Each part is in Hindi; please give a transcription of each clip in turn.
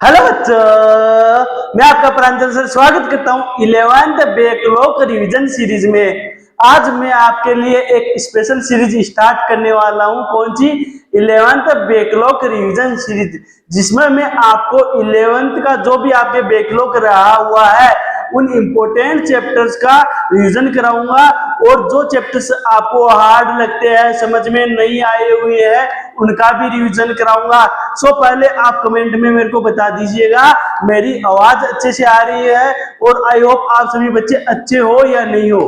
हेलो बच्चों, मैं आपका प्रांजल सर स्वागत करता हूं 11th बैकलॉग रिवीजन सीरीज में। आज मैं आपके लिए एक स्पेशल सीरीज स्टार्ट करने वाला हूं। कौन सी? 11th बैकलॉग रिवीजन सीरीज, जिसमें मैं आपको 11th का जो भी आपके बैकलॉग रहा हुआ है उन इम्पोर्टेंट चैप्टर्स का रिवीजन कराऊंगा, और जो चैप्टर्स आपको हार्ड लगते हैं, समझ में नहीं आए हुए हैं, उनका भी रिवीजन कराऊंगा। सो पहले आप कमेंट में मेरे को बता दीजिएगा मेरी आवाज अच्छे से आ रही है, और आई होप आप सभी बच्चे अच्छे हो या नहीं हो।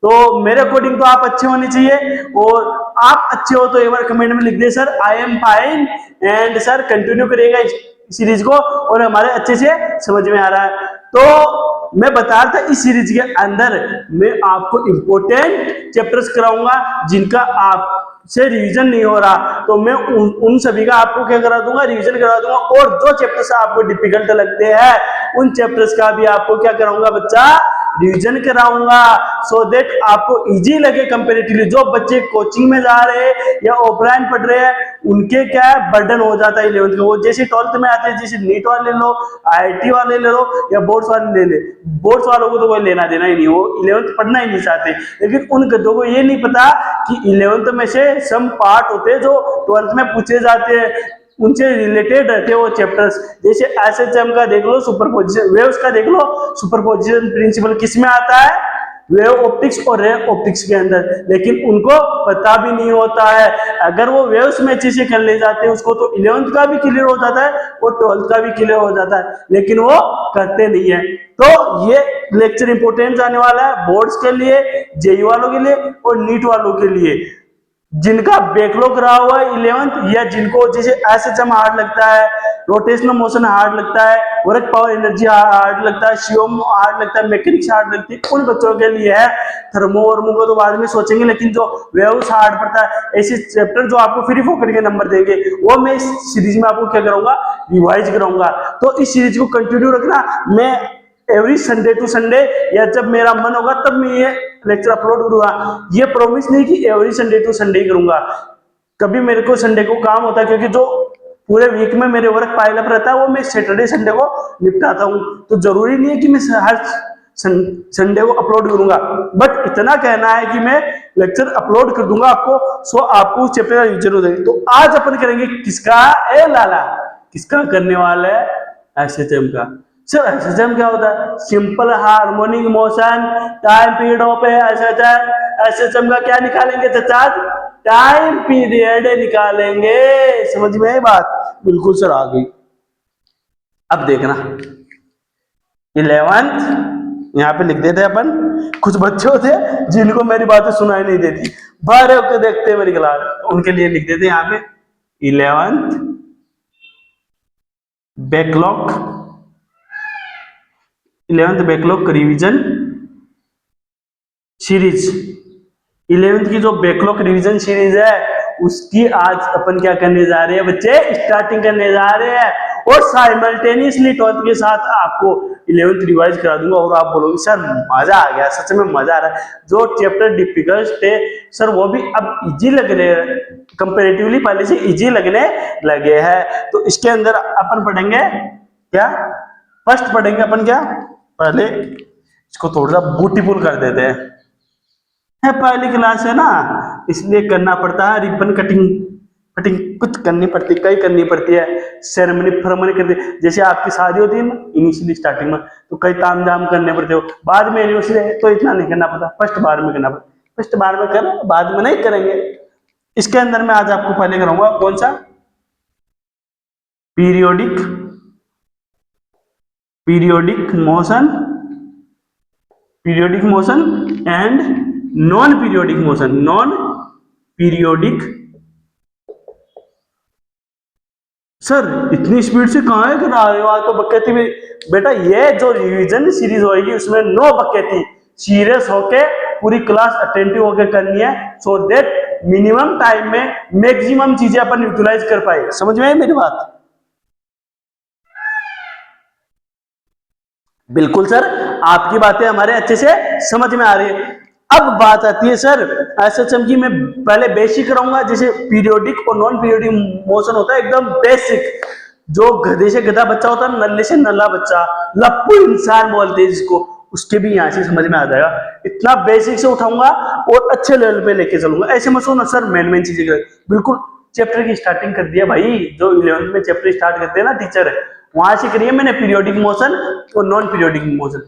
तो मेरे अकॉर्डिंग तो आप अच्छे होने चाहिए, और आप अच्छे हो तो एक बार कमेंट में लिख दे sir I am fine, and sir continue करिएगा इस सीरीज को, और हमारे अच्छे से समझ में आ रहा है। तो मैं बता रहा था इस सीरीज के अंदर मैं आपको इंपोर्टेंट चैप्टर्स कराऊंगा जिनका आप से रिवीजन नहीं हो रहा, तो मैं उन सभी का आपको क्या करा दूंगा, रिवीजन करा दूंगा। और जो चैप्टर्स आपको डिफिकल्ट लगते हैं उन चैप्टर्स का भी आपको क्या कराऊंगा बच्चा, रिवीजन कराऊंगा, सो दैट आपको इजी लगे कंपैरेटिवली। जो बच्चे कोचिंग में जा रहे हैं या ऑफलाइन पढ़ रहे हैं उनके क्या है, बर्डन हो जाता है 11th का। वो जैसे 12th में आते हैं, जैसे नीट वाले ले लो, आईआईटी वाले ले लो, या बोर्ड्स वाले ले ले, बोर्ड्स वालों को तो कोई लेना देना ही नहीं, वो 11th पढ़ना ही नहीं चाहते। लेकिन उन गधों को ये नहीं पता कि 11th में से सम पार्ट होते हैं जो 12th में पूछे जाते हैं, उनसे रिलेटेड रहते हैं वो चैप्टर्स। जैसे एसएचएम का देख लो, सुपरपोजिशन वेव्स का देख लो, सुपरपोजिशन प्रिंसिपल किस में आता है, वेव ऑप्टिक्स और रे ऑप्टिक्स के अंदर। लेकिन उनको पता भी नहीं होता है। अगर वो वेव्स में अच्छे से कर ले जाते हैं उसको, तो 11th का भी क्लियर हो जाता है और 12th का भी क्लियर हो जाता है, लेकिन वो करते नहीं है। तो ये लेक्चर इंपोर्टेंट आने वाला है बोर्ड्स के लिए, जेई वालों के लिए और नीट वालों के लिए, जिनका बैकलॉग रहा हुआ है 11th, या जिनको जैसे एसएचएम हार्ड लगता है, रोटेशनल मोशन हार्ड लगता है, वर्क पावर एनर्जी हार्ड लगता है, सीओएम हार्ड लगता है, मैकेनिक्स हार्ड लगती है, उन बच्चों के लिए है। थर्मो वर्मो को तो बाद में सोचेंगे, लेकिन जो वेव्स हार्ड पड़ता है, ऐसे चैप्टर जो आपको फ्री फोकट के नंबर देंगे, वो मैं इस सीरीज में आपको क्या कराऊंगा, रिवाइज कराऊंगा। तो इस सीरीज को कंटिन्यू रखना। मैं एवरी संडे टू संडे, या जब मेरा मन होगा तब मैं ये लेक्चर अपलोड करूंगा। ये प्रॉमिस नहीं कि एवरी संडे टू संडे ही करूंगा, कभी मेरे को संडे को काम होता है, क्योंकि जो पूरे वीक में मेरे वर्क पाइल अप रहता है वो मैं सैटरडे संडे को निपटाता हूं। तो जरूरी नहीं है कि मैं हर संडे को अपलोड करूंगा, बट इतना कहना है कि मैं लेक्चर अपलोड कर दूंगा आपको, सो आपको उस चैप्टर का रिवीजन हो जाएगी। तो आज अपन करेंगे किसका, ए लाला, किसका करने वाला है, एसएचएम का। सर एसएचएम क्या होता है? Simple harmonic motion, time period of SHM. SHM का क्या निकालेंगे चाचा? टाइम पीरियड निकालेंगे। समझ में आई बात? बिल्कुल सर, आ गई। अब देखना 11th यहाँ पे लिख देते अपन। कुछ बच्चे होते जिनको मेरी बातें सुनाई नहीं देती, बाहर होकर देखते मेरी क्लास, उनके लिए लिख देते यहाँ पे 11th backlog, 11th backlog revision series. 11th की जो बैकलॉग रिवीजन सीरीज है उसकी आज अपन क्या करने जा रहे हैं बच्चे, स्टार्टिंग करने जा रहे हैं, और साइमल्टेनियसली 12th के साथ आपको 11th रिवाइज करा दूंगा। और आप बोलोगे सर मजा आ गया, सच में मजा आ रहा है। जो चैप्टर डिफिकल्ट थे सर वो भी अब इजी लग रहे हैं, कंपेरेटिवली पहले से इजी लगने लगे हैं। तो इसके अंदर अपन पढ़ेंगे क्या, फर्स्ट पढ़ेंगे अपन क्या, पहले इसको थोड़ा सा ब्यूटीफुल कर देते हैं। पहली क्लास है ना, इसलिए करना पड़ता है रिबन कटिंग, कटिंग कुछ करनी पड़ती, कई करनी पड़ती है, सेरेमनी फरमनी करती है। जैसे आपकी शादी होती है ना इनिशियली स्टार्टिंग में, तो कई ताम झाम करने पड़ते हो, बाद में एनिवर्सरी तो इतना नहीं करना पड़ता, फर्स्ट बार में करना पड़ता। फर्स्ट बार में करो, बाद में नहीं करेंगे। इसके अंदर मैं आज आपको पहले कराऊंगा कौन सा, periodic, periodic motion, periodic motion and non periodic motion, non periodic. Sir इतनी स्पीड से कहां है करा रहे हो, आज तो बकैती में। बेटा ये जो रिवीजन सीरीज होगी उसमें नो बकैती, सीरियस होके पूरी क्लास अटेंटिव होके करनी है, सो दैट मिनिमम टाइम में मैक्सिमम चीजें अपन यूटिलाइज कर पाए। समझ में आई मेरी बात? बिल्कुल सर, आपकी बातें हमारे अच्छे से समझ में आ रही है। अब बात आती है सर एसएचएम की, मैं पहले बेसिक कराऊंगा, जैसे पीरियोडिक और नॉन पीरियोडिक मोशन होता है एकदम बेसिक। जो गधे से गधा बच्चा होता है, नल्ले से नल्ला बच्चा, लप्पू इंसान बोलते हैं जिसको, उसके भी यहाँ से समझ में आ जाएगा। इतना बेसिक से उठाऊंगा और अच्छे लेवल पे लेके चलूंगा। ऐसे मत सोचना सर मेन चीजें बिल्कुल चैप्टर की स्टार्टिंग कर दिया भाई। जो 11th में चैप्टर स्टार्ट करते हैं ना टीचर, वहां से करिए मैंने पीरियोडिक मोशन और नॉन पीरियोडिक मोशन।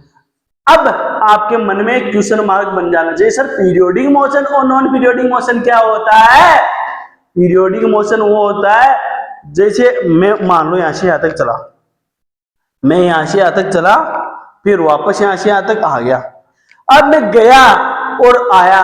अब आपके मन में क्वेश्चन मार्क बन जाना चाहिए, सर पीरियोडिक मोशन और नॉन पीरियोडिक मोशन क्या होता है। पीरियोडिक मोशन वो होता है जैसे मैं मान लो यहां से यहां तक चला, मैं यहां से यहां तक चला, फिर वापस यहां से यहां तक आ गया। अब मैं गया और आया,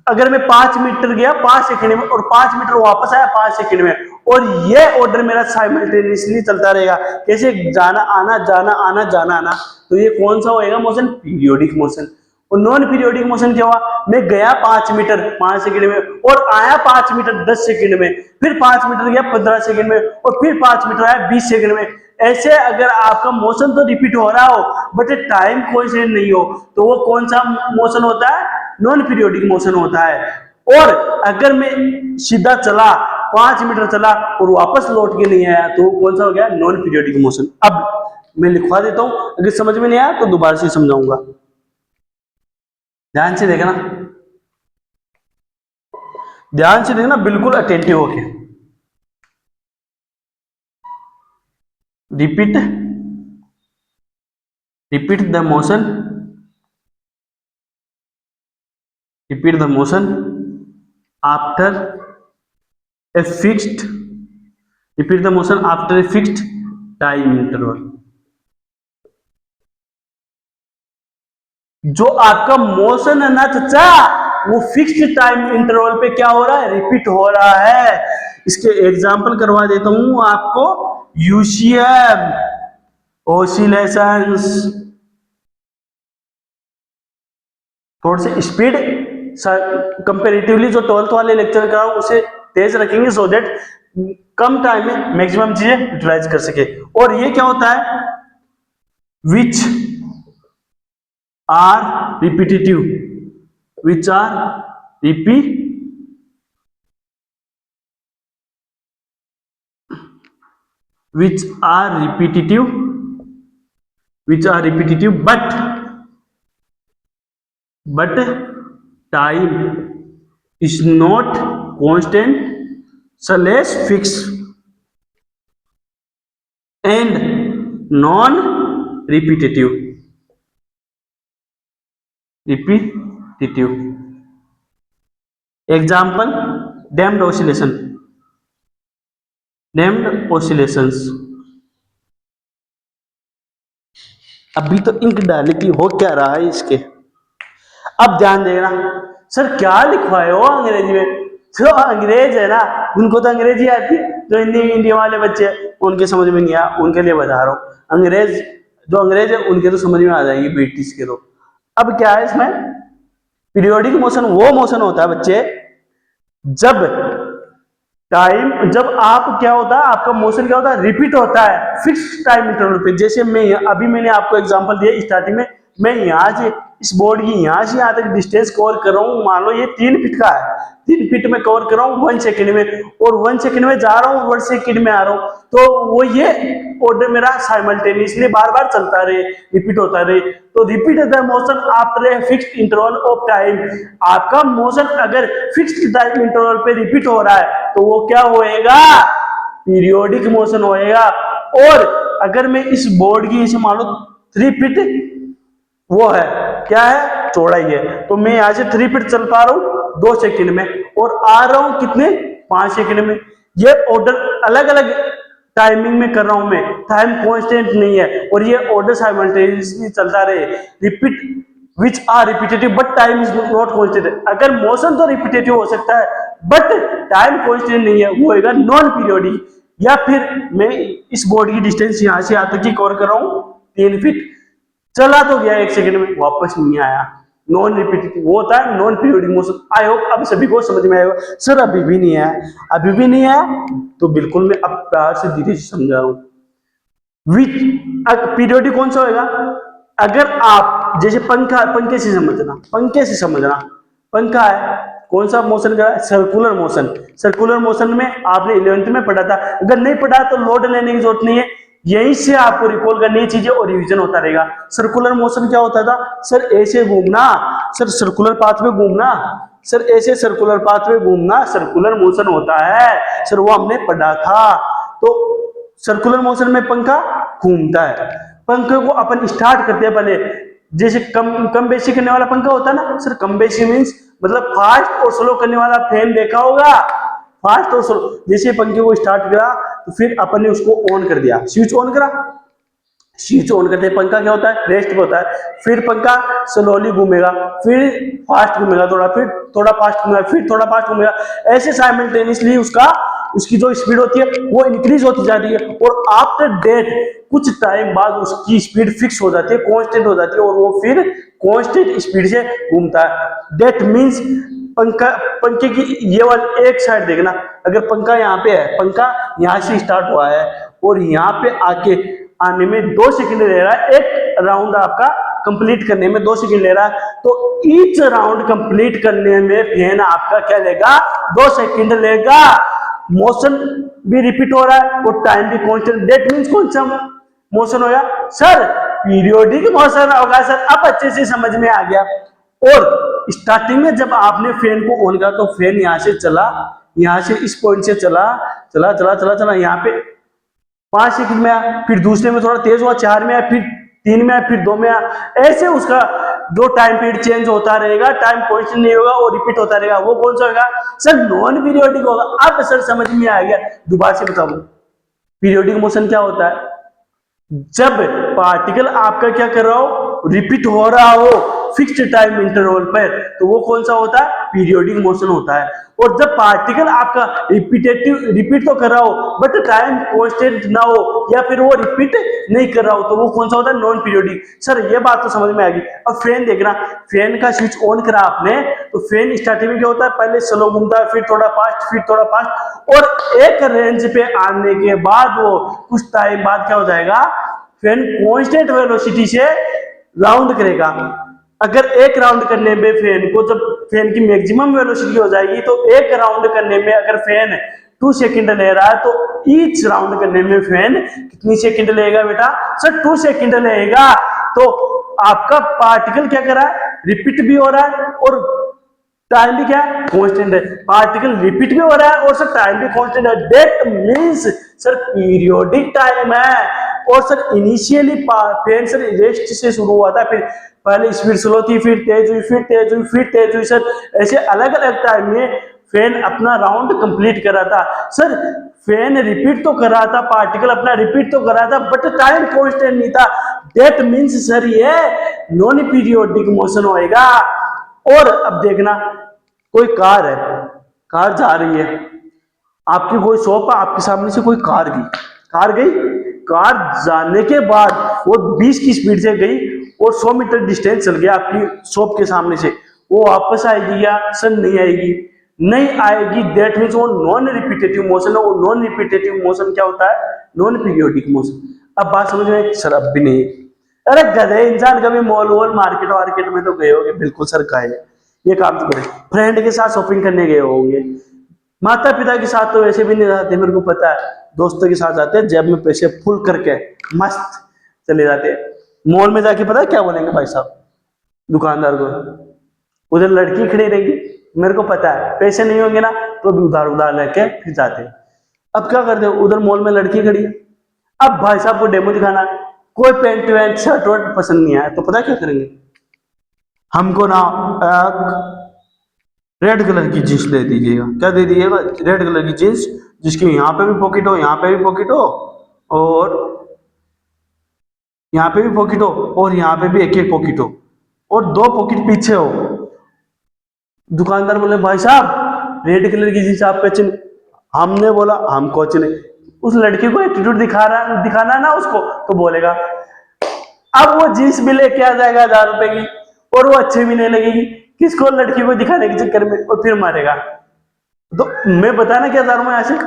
अगर मैं 5 मीटर गया 5 सेकंड में और 5 मीटर वापस आया 5 सेकंड में, और ये ऑर्डर मेरा साइमल्टेनियसली चलता रहेगा, कैसे जाना आना जाना आना जाना आना, तो ये कौन सा होएगा मोशन, पीरियोडिक मोशन। और नॉन पीरियोडिक मोशन क्या हुआ, मैं गया 5 मीटर 5 सेकंड में और आया 5 मीटर 10 सेकंड में, फिर 5 मीटर गया 15 सेकंड में और फिर 5 मीटर आया 20 सेकंड में। ऐसे अगर आपका मोशन तो रिपीट हो रहा हो बट टाइम कोइंसिडेंट नहीं हो, तो वो कौन सा मोशन होता है, नॉन पीरियोडिक मोशन होता है। और अगर मैं सीधा चला 5 मीटर चला और वापस लौट के नहीं आया, तो कौन सा हो गया, नॉन पीरियोडिक मोशन। अब मैं लिखवा देता हूं, अगर समझ में नहीं आया तो दोबारा से समझाऊंगा, ध्यान से देखना, ध्यान से देखना, बिल्कुल अटेंटिव होके। Repeat the motion, repeat the motion after a fixed, repeat the motion after a fixed time interval। जो आपका मोशन है ना चचा, वो फिक्स्ड टाइम इंटरवल पे क्या हो रहा है, रिपीट हो रहा है। इसके एग्जांपल करवा देता हूं आपको, यूसीएम, ओसिलेशंस, थोड़ी सी स्पीड कंपेरेटिवली जो 12th वाले लेक्चर का उसे तेज रखेंगे, सो दैट कम टाइम में मैक्सिमम चीजें यूटिलाइज कर सके। और ये क्या होता है, which are repetitive, which are repetitive but time is not constant slash fixed and non repetitive example, damped oscillations। अभी तो इंक डाली थी, हो क्या रहा है इसके। अब ध्यान देना, सर क्या लिखवाए हो अंग्रेजी में, जो अंग्रेज है ना उनको तो अंग्रेजी आती है, जो हिंदी इंडिया वाले बच्चे उनके समझ में नहीं आया, उनके लिए बता रहा हूँ। जो अंग्रेज है उनके तो समझ में आ जाएगी, ब्रिटिश के तो। अब क्या है इसमें, पीरियोडिक मोशन वो मोशन होता है बच्चे जब आप क्या होता है, आपका मोशन क्या होता है, रिपीट होता है फिक्स टाइम इंटरवल पे। जैसे मैंने आपको एग्जांपल दिया स्टार्टिंग में, मैं यहां से इस बोर्ड की यहां से यहां तक डिस्टेंस कवर कर रहा हूं, मान लो ये 3 फीट का है, 3 फीट में कवर कर रहा हूं 1 सेकंड में, और 1 सेकंड में जा रहा हूं 1 सेकंड में आ रहा हूं, तो वो ये ऑर्डर मेरा साइमल्टेनियसली बार बार चलता रहे, रिपीट होता रहे। तो repeat the motion after a fixed interval of time. आपका मोशन अगर फिक्स्ड टाइम इंटरवल पे रिपीट हो रहा है तो वो क्या होएगा, पीरियोडिक मोशन होएगा। और अगर मैं इस बोर्ड की इसे मान लो 3 फीट वो है, क्या है, चौड़ाई है, तो मैं यहां से 3 फीट चल पा रहा हूं 2 सेकंड में और आ रहा हूं कितने, 5 सेकंड में। ये ऑर्डर अलग अलग टाइमिंग में कर रहा हूं मैं, टाइम कांस्टेंट नहीं है, और ये ऑर्डर साइमल्टेनियसली चलता रहे। Repeat which are repetitive but time is not constant. अगर मोशन तो रिपीटेटिव हो सकता है बट टाइम कांस्टेंट नहीं है, वो होगा नॉन पीरियोडिक। या फिर मैं इस बोर्ड की डिस्टेंस यहां से यहां तक की कवर कर रहा हूं 3 फीट, चला तो गया 1 सेकंड में, वापस नहीं आया, नॉन रिपीटेटिव, वो होता है non periodic motion. I hope अब सभी को समझ में आएगा। सर अभी भी नहीं आया, अभी भी नहीं आया, तो बिल्कुल मैं अब प्यार से धीरे से समझा रहा हूं। विच पीरियोडिक कौन सा होगा, अगर आप जैसे पंखे से समझना, पंखा है, कौन सा मोशन कर रहा है? Circular motion. सर्कुलर मोशन में आपने 11th में पढ़ा था, अगर नहीं पढ़ा तो लोड लेने की जरूरत नहीं है, यहीं से आपको रिकॉल करनी है चीजें और रिवीजन होता रहेगा। सर्कुलर मोशन क्या होता था? सर ऐसे घूमना, सर सर्कुलर पाथ में घूमना, सर ऐसे सर्कुलर पाथ में घूमना सर्कुलर मोशन होता है सर, वो हमने पढ़ा था। तो सर्कुलर मोशन में पंखा घूमता है। पंखे को अपन स्टार्ट करते हैं पहले, जैसे कम बेसी करने वाला पंखा होता है ना सर, कम बेसी मीन्स मतलब फास्ट और स्लो करने वाला फैन देखा होगा, फास्ट और स्लो। जैसे पंखे को स्टार्ट करा तो फिर अपन ने उसको ऑन कर दिया, स्विच ऑन करा, स्विच ऑन करते पंखा क्या होता है? रेस्ट पे होता है। फिर पंखा स्लोली घूमेगा, फिर फास्ट घूमेगा थोड़ा, फिर थोड़ा फास्ट घूमेगा, फिर थोड़ा फास्ट घूमेगा, ऐसे साइमल्टेनियसली उसकी जो स्पीड होती है वो इंक्रीज होती जाती है, और आफ्टर डेट कुछ टाइम बाद उसकी स्पीड फिक्स हो जाती है, कांस्टेंट हो जाती है, और वो फिर कांस्टेंट स्पीड से घूमता है। डेट मींस पंखे की ये वाली एक साइड देखना, अगर पंखा यहाँ पे है, पंखा यहाँ से स्टार्ट हुआ है और यहाँ पे आने में 2 सेकंड ले रहा है, एक राउंड आपका कंप्लीट करने में 2 सेकंड ले रहा है, तो ईच राउंड कंप्लीट करने में फैन आपका क्या लेगा? 2 सेकंड लेगा। मोशन भी रिपीट हो रहा है और टाइम भी कांस्टेंट। दैट मींस कौन सा मोशन होगा सर? पीरियोडिक मोशन होगा सर। अब अच्छे से समझ में आ गया। और स्टार्टिंग में जब आपने फैन को ऑन किया तो फैन यहां से चला, यहां से इस पॉइंट से चला चला चला चला चला, यहाँ पे 5 सेकंड में आया, फिर दूसरे में थोड़ा तेज हुआ, 4 में आया, फिर 3 में आया, फिर 2 में आया, ऐसे उसका जो टाइम पीरियड चेंज होता रहेगा, टाइम कांस्टेंट नहीं होगा और रिपीट होता रहेगा। वो कौन सा होगा सर? नॉन पीरियोडिक होगा। अब सर समझ में आ गया, दोबारा से बताओ पीरियोडिक मोशन क्या होता है? जब पार्टिकल आपका क्या कर रहा हो? रिपीट हो रहा हो फिक्स्ड टाइम इंटरवल पर, तो वो कौन सा होता है? पीरियोडिक मोशन होता है। और जब पार्टिकल आपका रिपीट तो कर रहा हो बट टाइम कांस्टेंट ना हो, या फिर वो रिपीट नहीं कर रहा हो, तो वो कौन सा होता है? Non periodic. सर ये बात तो समझ में आ गई। अब फैन देखना, फैन का स्विच ऑन करा आपने तो फैन स्टार्टिंग में क्या होता है? पहले स्लो घूमता है, फिर थोड़ा फास्ट, फिर थोड़ा फास्ट, और एक रेंज पे आने के बाद वो कुछ टाइम बाद क्या हो जाएगा? फैन कांस्टेंट वेलोसिटी से राउंड करेगा। अगर एक राउंड करने में फैन को, जब फैन की मैक्सिमम वेलोसिटी हो जाएगी तो एक राउंड करने में अगर फैन 2 सेकंड ले रहा है तो ईच राउंड करने में फैन कितनी सेकंड लेगा बेटा? सर 2 सेकंड लेगा। तो आपका पार्टिकल क्या कर रहा है? रिपीट भी हो रहा है और टाइम भी क्या है? कांस्टेंट है। पार्टिकल रिपीट भी हो रहा है और सर टाइम भी कांस्टेंट है। That means sir periodic time है। और sir initially fan sir rest से शुरू हुआ था, फिर पहले स्पीड स्लो थी, फिर तेज हुई, फिर तेज हुई, फिर तेज हुई, सर ऐसे अलग अलग टाइम में फैन अपना राउंड कंप्लीट कर रहा था। सर फैन रिपीट तो कर रहा था, पार्टिकल अपना रिपीट तो कर रहा था, बट टाइम कांस्टेंट नहीं था। दैट मींस सर ये नॉन पीरियोडिक मोशन होएगा। और अब देखना, कोई कार है, कार जा रही है, आपकी कोई शॉप है, आपके सामने से कोई कार गई, कार जाने के बाद वो 20 की स्पीड से गई और 100 मीटर डिस्टेंस चल गया आपकी शॉप के सामने से, वो वापस आएगी या सर नहीं आएगी? नहीं आएगी। दैट मींस वो नॉन रिपीटेटिव मोशन है। वो नॉन रिपीटेटिव मोशन क्या होता है? Non periodic motion. अब बात समझ में? सर अब भी नहीं। अरे गधे इंसान, कभी मॉल वॉल मार्केट में तो गए होंगे? बिल्कुल सर गए। ये काम तो करें, फ्रेंड के साथ शॉपिंग करने गए होंगे, माता पिता के साथ तो वैसे भी नहीं जाते, मेरे को पता है, दोस्तों के साथ जाते हैं, जेब में पैसे फुल करके मस्त चले जाते हैं। मॉल में जाके पता है क्या बोलेंगे भाई साहब दुकानदार को? उधर लड़की खड़ी रहेगी, मेरे को पता है, पैसे नहीं होंगे ना तो भी उधार लेके फिर जाते हैं। अब क्या करते हो? उधर मॉल में लड़की खड़ी है, अब भाई साहब को डेमो दिखाना है, कोई पेंट वेंट शर्ट वर्ट पसंद नहीं आया तो पता क्या करेंगे? हमको ना रेड कलर की जींस दे दीजिएगा। क्या दे दीजिएगा? रेड कलर की जींस, जिसकी यहाँ पे भी पॉकेट हो, यहाँ पे भी पॉकेट हो, और यहाँ पे भी पॉकेट हो, और यहाँ पे भी एक एक पॉकेट हो, और 2 पॉकेट पीछे हो। दुकानदार बोले भाई साहब रेड कलर की जींस आप कच्चे। हमने बोला हम कोच नहीं। उस लड़की को एटीट्यूड दिखाना ना उसको, तो बोलेगा अब वो जींस भी लेके आ जाएगा 1000 रुपए की, और वो अच्छी भी नहीं लगेगी, किसको? लड़की को दिखाने के चक्कर में, और फिर मारेगा। तो मैं बताना क्या चाह रहा हूं यहाँ से,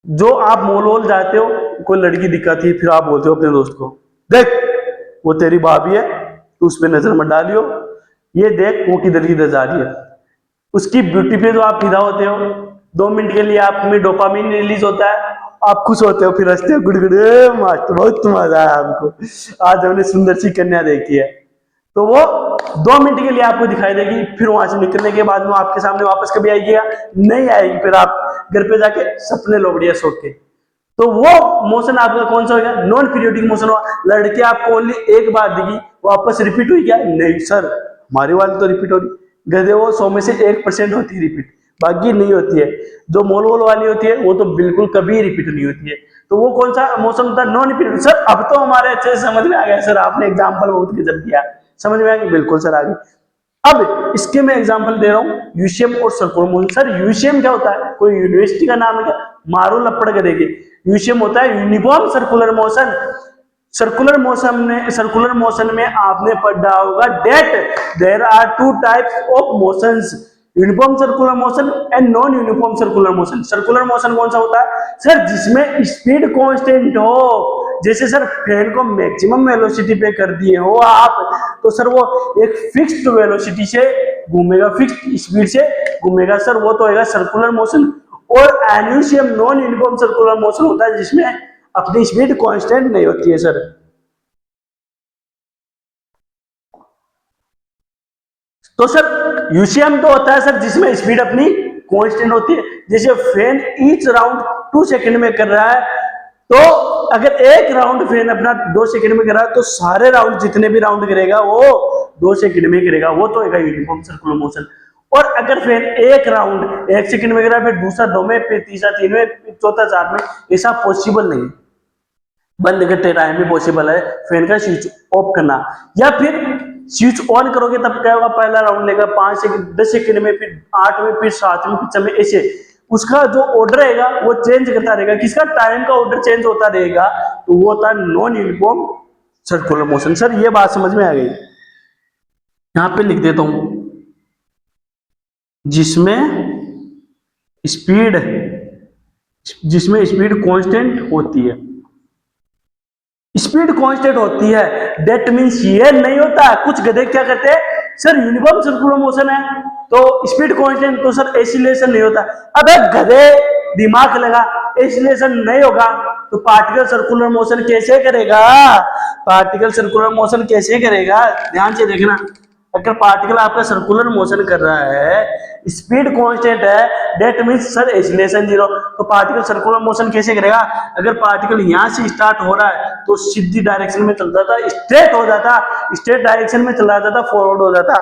जो आप मॉल वॉल जाते हो, कोई लड़की दिखाती है, फिर आप बोलते हो अपने दोस्त को, देख वो तेरी भाभी है, तू उस पर नजर मत डालियो, ये देख वो किधर किधर जा रही है, उसकी ब्यूटी पे जो आप फिदा होते हो, 2 मिनट के लिए आप में डोपामिन रिलीज होता है, आप खुश होते हो, फिर हंसते हो, गुड़गुड़े मास्टर बहुत मजा आया हमको, आज हमने सुंदर सी कन्या देखी है। तो वो 2 मिनट के लिए आपको दिखाई देगी, फिर वहां से निकलने के बाद में आपके सामने वापस कभी आएगी या नहीं आएगी, फिर आप घर पे जाके सपने लो बढ़िया सो के। तो वो मोशन आपका कौन सा होगा? नॉन पीरियोडिक मोशन हुआ। लड़की आपको ओनली एक बार दिखी, वापस रिपीट हुई क्या? नहीं सर, हमारी वाली तो रिपीट हो रही। गधे वो 100 में से 1% होती है रिपीट, बाकी नहीं होती है। जो मोल वोल वाली होती है वो तो बिल्कुल कभी रिपीट नहीं होती है। तो वो कौन सा मोशन होता है? Non periodic. सर अब तो हमारे अच्छे से समझ में आ गया सर, आपने एग्जाम्पल बहुत गजब दिया, समझ में आ गया? बिल्कुल सर, आगे अब इसके मैं एग्जांपल दे रहा हूं, यूसीएम और सर्कुलर मोशन। सर यूसीएम क्या होता है? कोई यूनिवर्सिटी का नाम है क्या? मारो लपड़ करेगी। यूसीएम होता है uniform circular motion. Circular motion में आपने पढ़ा होगा that there are 2 types of motions, uniform circular motion and non uniform circular motion. Circular motion कौन सा होता है? सर जिसमें स्पीड कांस्टेंट हो, जैसे सर फैन को मैक्सिमम वेलोसिटी पे कर दिए हो आप, तो सर वो एक फिक्स्ड वेलोसिटी से घूमेगा, फिक्स्ड स्पीड से घूमेगा सर, वो तो होगा सर्कुलर मोशन। और एन्यूसियम नॉन यूनिफॉर्म सर्कुलर मोशन होता है जिसमें अपनी स्पीड कांस्टेंट नहीं होती है सर। तो सर यूसीएम तो होता है सर जिसमें स्पीड अपनी कांस्टेंट होती है, जैसे फैन ईच राउंड 2 सेकंड में कर रहा है, तो अगर एक राउंड फैन अपना 2 सेकंड में कर रहा है तो सारे राउंड जितने भी राउंड करेगा वो 2 सेकंड में करेगा, वो तो होगा यूनिफॉर्म सर्कुलर मोशन। और अगर फैन एक राउंड 1 सेकंड में कर रहा है, फिर दूसरा 2 में, फिर तीसरा 3 में, फिर चौथा 4 में, ऐसा पॉसिबल नहीं। बंद करते टाइम में पॉसिबल है फैन का स्विच ऑफ करना, या फिर स्विच ऑन करोगे तब क्या होगा? पहला राउंड लेगा 5 सेकंड, 10 सेकंड में, फिर 8 में, फिर 7 में, फिर 6 में, ऐसे उसका जो ऑर्डर रहेगा वो चेंज करता रहेगा। किसका? टाइम का ऑर्डर चेंज होता रहेगा, तो वो होता है non uniform circular motion. Sir ये बात समझ में आ गई? यहां पे लिख देता हूं, जिसमें स्पीड कांस्टेंट होती है। स्पीड कांस्टेंट होती है, दैट मींस ये नहीं होता। कुछ गधे क्या करते हैं? सर यूनिफॉर्म सर्कुलर मोशन है तो स्पीड कांस्टेंट, तो सर एसिलेशन नहीं होता। अबे गधे, दिमाग लगा, एसिलेशन नहीं होगा तो पार्टिकल सर्कुलर मोशन कैसे करेगा? पार्टिकल सर्कुलर मोशन कैसे करेगा? ध्यान से देखना, अगर पार्टिकल आपका सर्कुलर मोशन कर रहा है, स्पीड कांस्टेंट है, दैट मींस सर एसिलेशन 0, तो पार्टिकल सर्कुलर मोशन कैसे करेगा? अगर पार्टिकल यहां से स्टार्ट हो रहा है तो सीधी डायरेक्शन में चल जाता, स्ट्रेट हो जाता, स्ट्रेट डायरेक्शन में चला जाता, फॉरवर्ड हो जाता।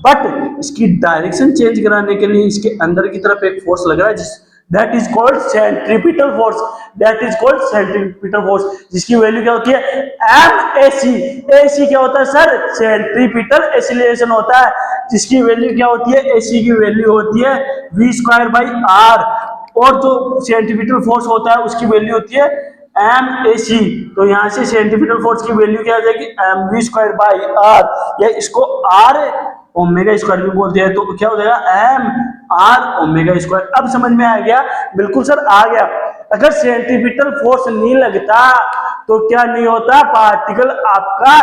बट इसकी डायरेक्शन चेंज कराने के लिए इसके अंदर की तरफ एक फोर्स लग रहा है, that is called centripetal force, that is called centripetal force, जिसकी वैल्यू क्या होती है? एम ए सी। ए सी क्या होता है सर? सेंट्रीपिटल एक्सीलरेशन होता है, जिसकी वैल्यू क्या होती है? ए सी की वैल्यू होती है v²/r, और जो सेंट्रीपिटल फोर्स होता है उसकी वैल्यू होती है एम ए सी। तो यहां से सेंट्रीपिटल फोर्स की वैल्यू क्या आ जाएगी? एम v²/r, या इसको आर ओमेगा स्क्वायर भी बोलते हैं, तो क्या हो जाएगा? M R omega square. अब समझ में आ गया? बिल्कुल सर आ गया। अगर सेंट्रीपिटल फोर्स नहीं लगता तो क्या नहीं होता? पार्टिकल आपका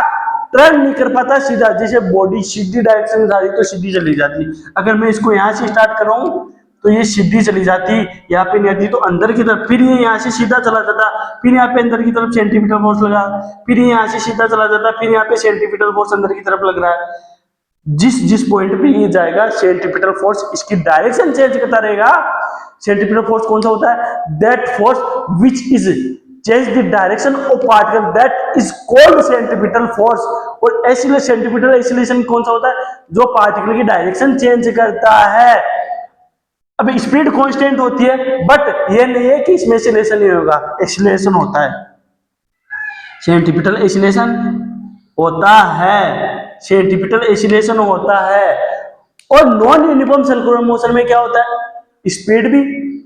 टर्न नहीं कर पाता सीधा, जैसे बॉडी सीधी डायरेक्शन में जा रही तो सीधी चली जाती। अगर मैं इसको यहां से स्टार्ट कर रहा हूं तो ये सीधी चली जाती, यहाँ पे नहीं आती तो अंदर की तरफ, फिर ये यहाँ से सीधा चला जाता, फिर यहाँ पे अंदर की तरफ सेंट्रीपिटल फोर्स लगा, फिर यहाँ से सीधा चला जाता, फिर यहाँ पे सेंट्रीपिटल फोर्स अंदर की तरफ लग रहा है। जिस पॉइंट पे ये जाएगा सेंट्रीपिटल फोर्स इसकी डायरेक्शन चेंज करता रहेगा। सेंट्रीपिटल फोर्स कौन सा होता है? That force which is change the direction of particle, that is called centripetal force. और एक्सीलरेशन, सेंट्रीपिटल एक्सीलरेशन कौन सा होता है? जो पार्टिकल की डायरेक्शन चेंज करता है। अब स्पीड कांस्टेंट होती है, बट ये नहीं है कि इसमें एक्सीलरेशन नहीं होगा, एक्सीलरेशन होता है, सेंट्रीपिटल एक्सीलरेशन होता है, सेंट्रीपिटल एक्सीलरेशन होता है। और नॉन यूनिफॉर्म सर्कुलर मोशन में क्या होता है? स्पीड भी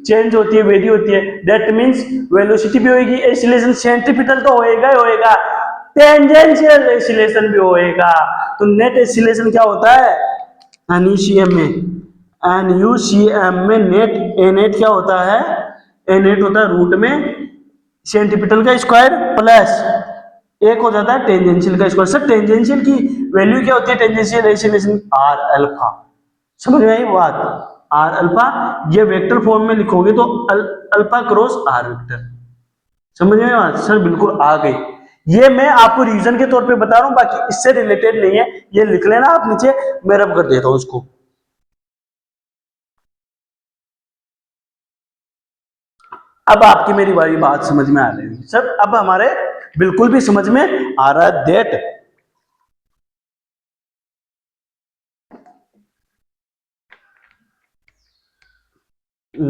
चेंज होती है, वेरी होती है, दैट मींस वेलोसिटी भी होगी, एक्सीलरेशन सेंट्रीपिटल तो होएगा ही होएगा, टेंजेंशियल एक्सीलरेशन भी होएगा। तो नेट एक्सीलरेशन क्या होता है? एनयूसीएम में नेट, ए नेट क्या होता है? ए नेट होता है रूट में सेंट्रीपिटल का स्क्वायर प्लस एक हो जाता है टेंजेंशियल का स्क्वायर। सर टेंजेंशियल की वैल्यू क्या होती है? Tangential acceleration R alpha. समझ में आई बात? आर अल्फा, ये वेक्टर फॉर्म में लिखोगे तो अल्फा क्रॉस आर वेक्टर। समझ में आया सर? बिल्कुल आ गई। ये मैं आपको रीजन के तौर पे बता रहा हूं, बाकी इससे रिलेटेड नहीं है, ये लिख लेना आप नीचे, मैं रब कर देता हूं इसको। अब आपकी मेरी वाली बात समझ में आ रही है सर? अब हमारे बिल्कुल भी समझ में आ रहा है दैट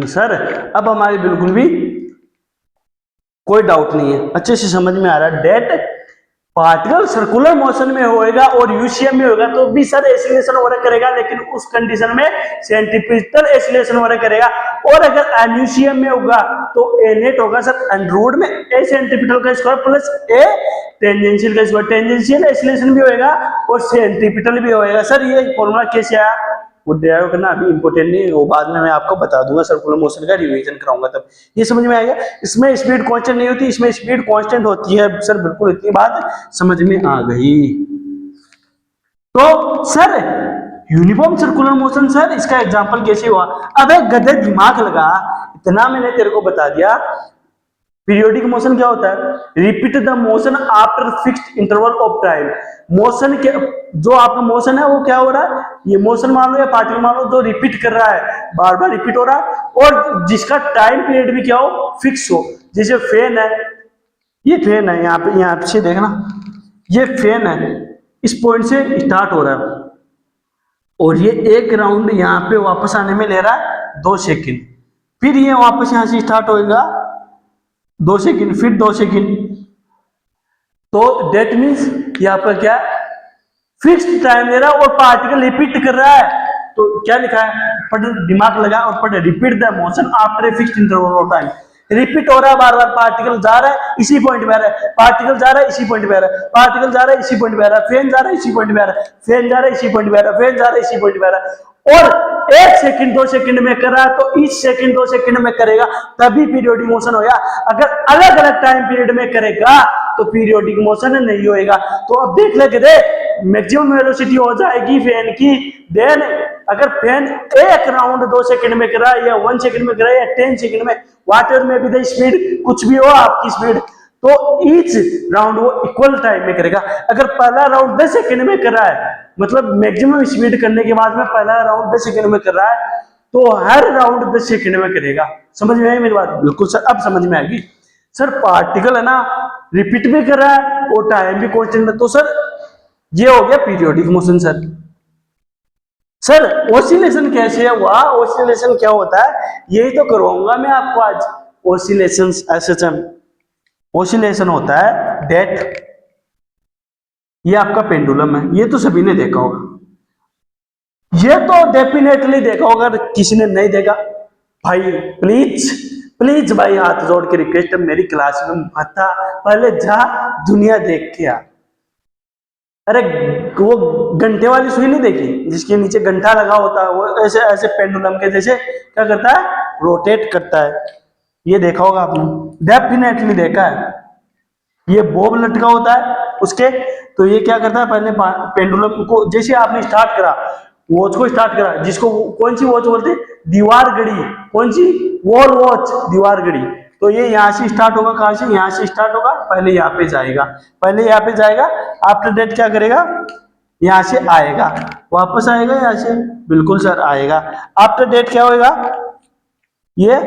सर, अब हमारी बिल्कुल भी कोई डाउट नहीं है, अच्छे से समझ में आ रहा है डेट पार्टिकल सर्कुलर मोशन में होएगा और यूसीएम में होगा तो भी सर एसिलेशन हो रहा करेगा, लेकिन उस कंडीशन में सेंट्रीपिटल एसिलेशन हो रहा करेगा। और अगर एनयूसीएम में होगा तो ए नेट होगा सर अंडर रूट में ए सेंट्रीपिटल का स्क्वायर प्लस ए टेंजेंशियल का स्क्वायर। टेंजेंशियल एसिलेशन भी होएगा और सेंट्रीपिटल भी होएगा। सर ये फॉर्मूला कैसे आया वो ड्राइव करना अभी इंपॉर्टेंट नहीं है, वो बाद में मैं आपको बता दूंगा, सर्कुलर मोशन का रिवीजन कराऊंगा तब। ये समझ में आएगा? इसमें स्पीड कांस्टेंट नहीं होती, इसमें स्पीड कांस्टेंट होती है सर। बिल्कुल इतनी बात समझ में आ गई। तो sir uniform circular motion sir इसका एग्जांपल कैसे हुआ? अब एक गधे दिमाग लगा, इतना मैंने तेरे को बता दिया। पीरियोडिक मोशन क्या होता है? Repeat the motion after fixed interval of time. Motion के जो आपका मोशन है वो क्या हो रहा है? ये मोशन मान लो या पार्टिकल मान लो जो रिपीट कर रहा है, बार बार रिपीट हो रहा है और जिसका टाइम पीरियड भी क्या हो? फिक्स हो। जैसे फैन है, ये फैन है, यहाँ पे देखना, ये फैन है, इस पॉइंट से स्टार्ट हो रहा है और ये एक राउंड यहाँ पे वापस आने में ले रहा है 2 सेकंड, फिर ये वापस यहाँ से स्टार्ट होएगा 2 सेकंड, फिर 2 सेकंड। तो डेट मीन्स यहाँ पर क्या फिक्स्ड टाइम ले रहा है और पार्टिकल रिपीट कर रहा है। तो क्या लिखा है? पढ़, दिमाग लगा और पढ़, repeat the motion after a fixed interval of time. Repeat हो रहा है बार बार, पार्टिकल जा रहा है इसी पॉइंट पे आ रहा है, पार्टिकल जा रहा है इसी पॉइंट पे आ रहा है, पार्टिकल जा रहा है इसी पॉइंट पे आ रहा है, फैन जा रहा है इसी पॉइंट पे आ रहा है, फैन जा रहा है इसी पॉइंट पे आ रहा है, फैन जा रहा है इसी पॉइंट पे आ रहा है। और 1 सेकंड 2 सेकंड में कर रहा है तो इस सेकंड 2 सेकंड में करेगा तभी पीरियोडिक मोशन होगा। अगर अलग अलग टाइम पीरियड में करेगा तो पीरियोडिक मोशन नहीं होएगा। तो अब देख ले दे, मैक्सिमम वेलोसिटी हो जाएगी फैन की, देन अगर फैन 1 राउंड 2 सेकंड में करा या 1 सेकंड में करा या 10 सेकंड में, वाटर में भी द स्पीड कुछ भी हो आपकी स्पीड, तो ईच राउंड वो इक्वल टाइम में करेगा। अगर पहला राउंड 10 सेकंड में कर रहा है, मतलब मैक्सिमम स्पीड करने के बाद में पहला राउंड 10 सेकंड में कर रहा है, तो हर राउंड 10 सेकंड में करेगा। समझ में आई मेरी बात? बिल्कुल सर, अब समझ में आएगी। सर पार्टिकल है ना रिपीट भी कर रहा है और टाइम भी कांस्टेंट है, तो सर ये हो गया पीरियोडिक मोशन। सर ऑसिलेशन कैसे हुआ? ऑसिलेशन क्या होता है यही तो करवाऊंगा मैं आपको आज। ऑसिलेशन एसएचएम ऑसिलेशन होता है दैट, ये आपका पेंडुलम है, ये तो सभी ने देखा होगा, ये तो डेफिनेटली देखा होगा। किसी ने नहीं देखा भाई प्लीज प्लीज भाई हाथ जोड़ के रिक्वेस्ट है, मेरी क्लास में मत आ, पहले जा दुनिया देख के आ। अरे वो घंटे वाली सुई नहीं देखी जिसके नीचे घंटा लगा होता है, वो ऐसे ऐसे पेंडुलम के जैसे क्या करता है? रोटेट करता है। ये देखा होगा आपने, डेफिनेटली देखा है। ये बॉब लटका होता है उसके, तो ये क्या करता है? पहले पेंडुलम को जैसे आपने स्टार्ट करा, वॉच को स्टार्ट करा, जिसको कौन सी वॉच बोलते? दीवार घड़ी। कौन सी? वॉल वॉच, दीवार घड़ी। तो ये यहाँ से स्टार्ट होगा, कहां से? यहाँ से स्टार्ट होगा, पहले यहाँ पे जाएगा, पहले यहाँ पे जाएगा, आफ्टर दैट क्या करेगा? यहाँ से आएगा, वापस आएगा यहाँ से, बिल्कुल सर आएगा। आफ्टर दैट क्या होगा? ये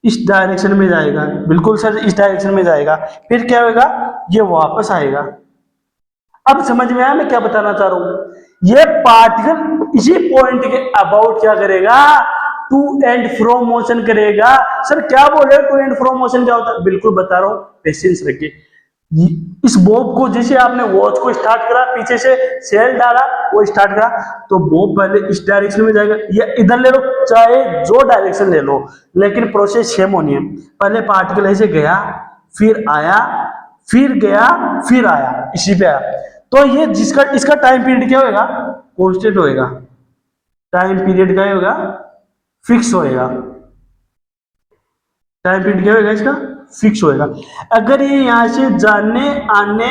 इस डायरेक्शन में जाएगा, बिल्कुल सर इस डायरेक्शन में जाएगा, फिर क्या होगा? ये वापस आएगा। अब समझ में आया मैं क्या बताना चाह रहा हूं? ये पार्टिकल इसी पॉइंट के अबाउट क्या करेगा? टू एंड फ्रो मोशन करेगा। सर क्या बोले टू एंड फ्रो मोशन क्या होता है? बिल्कुल बता रहा हूं, पेशेंस रखिए। इस बॉब को जैसे आपने वॉच को स्टार्ट करा, पीछे से सेल डाला, वो स्टार्ट करा, तो बॉब पहले इस डायरेक्शन में जाएगा या इधर ले लो, चाहे जो डायरेक्शन ले लो, लेकिन प्रोसेस सेम होनी है। पहले पार्टिकल ऐसे गया, फिर आया, फिर गया, फिर आया, इसी पे आया। तो ये जिसका इसका टाइम पीरियड क्या होगा? कांस्टेंट होएगा। टाइम पीरियड क्या होगा? फिक्स होएगा। टाइम पीरियड क्या होगा इसका? फिक्स होएगा। अगर ये यहां से जाने आने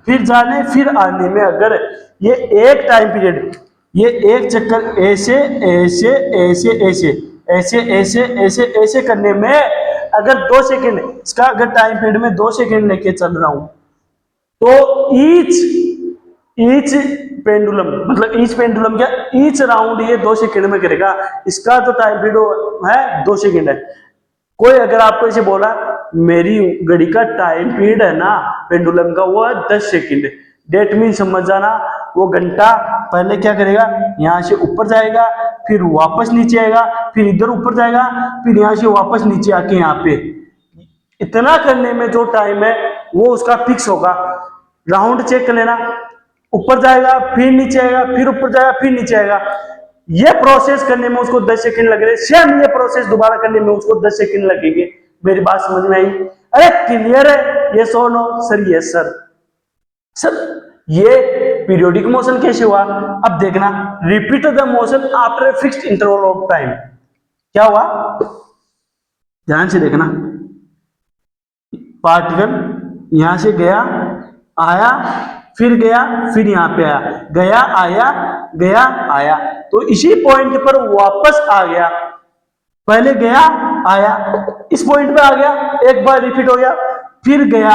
फिर जाने फिर आने में अगर ये एक टाइम पीरियड ये एक चक्कर ऐसे ऐसे ऐसे ऐसे ऐसे ऐसे ऐसे ऐसे करने में अगर 2 सेकंड, इसका अगर टाइम पीरियड में 2 सेकंड लेके चल रहा हूं, तो ईच पेंडुलम, मतलब ईच पेंडुलम क्या, ईच राउंड ये 2 सेकंड में करेगा। इसका तो टाइम पीरियड है 2 सेकंड है। कोई अगर आपको इसे बोला मेरी घड़ी का टाइम पीरियड है ना पेंडुलम का वो है 10 सेकंड, डेट मीन समझ जाना, वो घंटा पहले क्या करेगा, यहां से ऊपर जाएगा, फिर वापस नीचे आएगा, फिर इधर ऊपर जाएगा, फिर यहां से वापस नीचे आके यहाँ पे, इतना करने में जो टाइम है वो उसका फिक्स होगा। राउंड चेक कर लेना, ऊपर जाएगा, फिर नीचे आएगा, फिर ऊपर जाएगा, फिर नीचे आएगा। ये प्रोसेस करने में उसको 10 सेकंड लग रहे, सेम ये प्रोसेस दोबारा करने में उसको 10 सेकंड लगेंगे। मेरी बात समझ में आई? अरे क्लियर है? यस और no? Sir yes sir. Sir ये पीरियोडिक मोशन कैसे हुआ? अब देखना, repeat the motion after fixed interval of time. क्या हुआ, ध्यान से देखना। पार्टिकल यहां से गया, आया, फिर गया, फिर यहां पे आया, गया, आया, गया, आया, तो इसी पॉइंट पर वापस आ गया। पहले गया, आया, इस पॉइंट पे आ गया, एक बार रिपीट हो गया, फिर गया,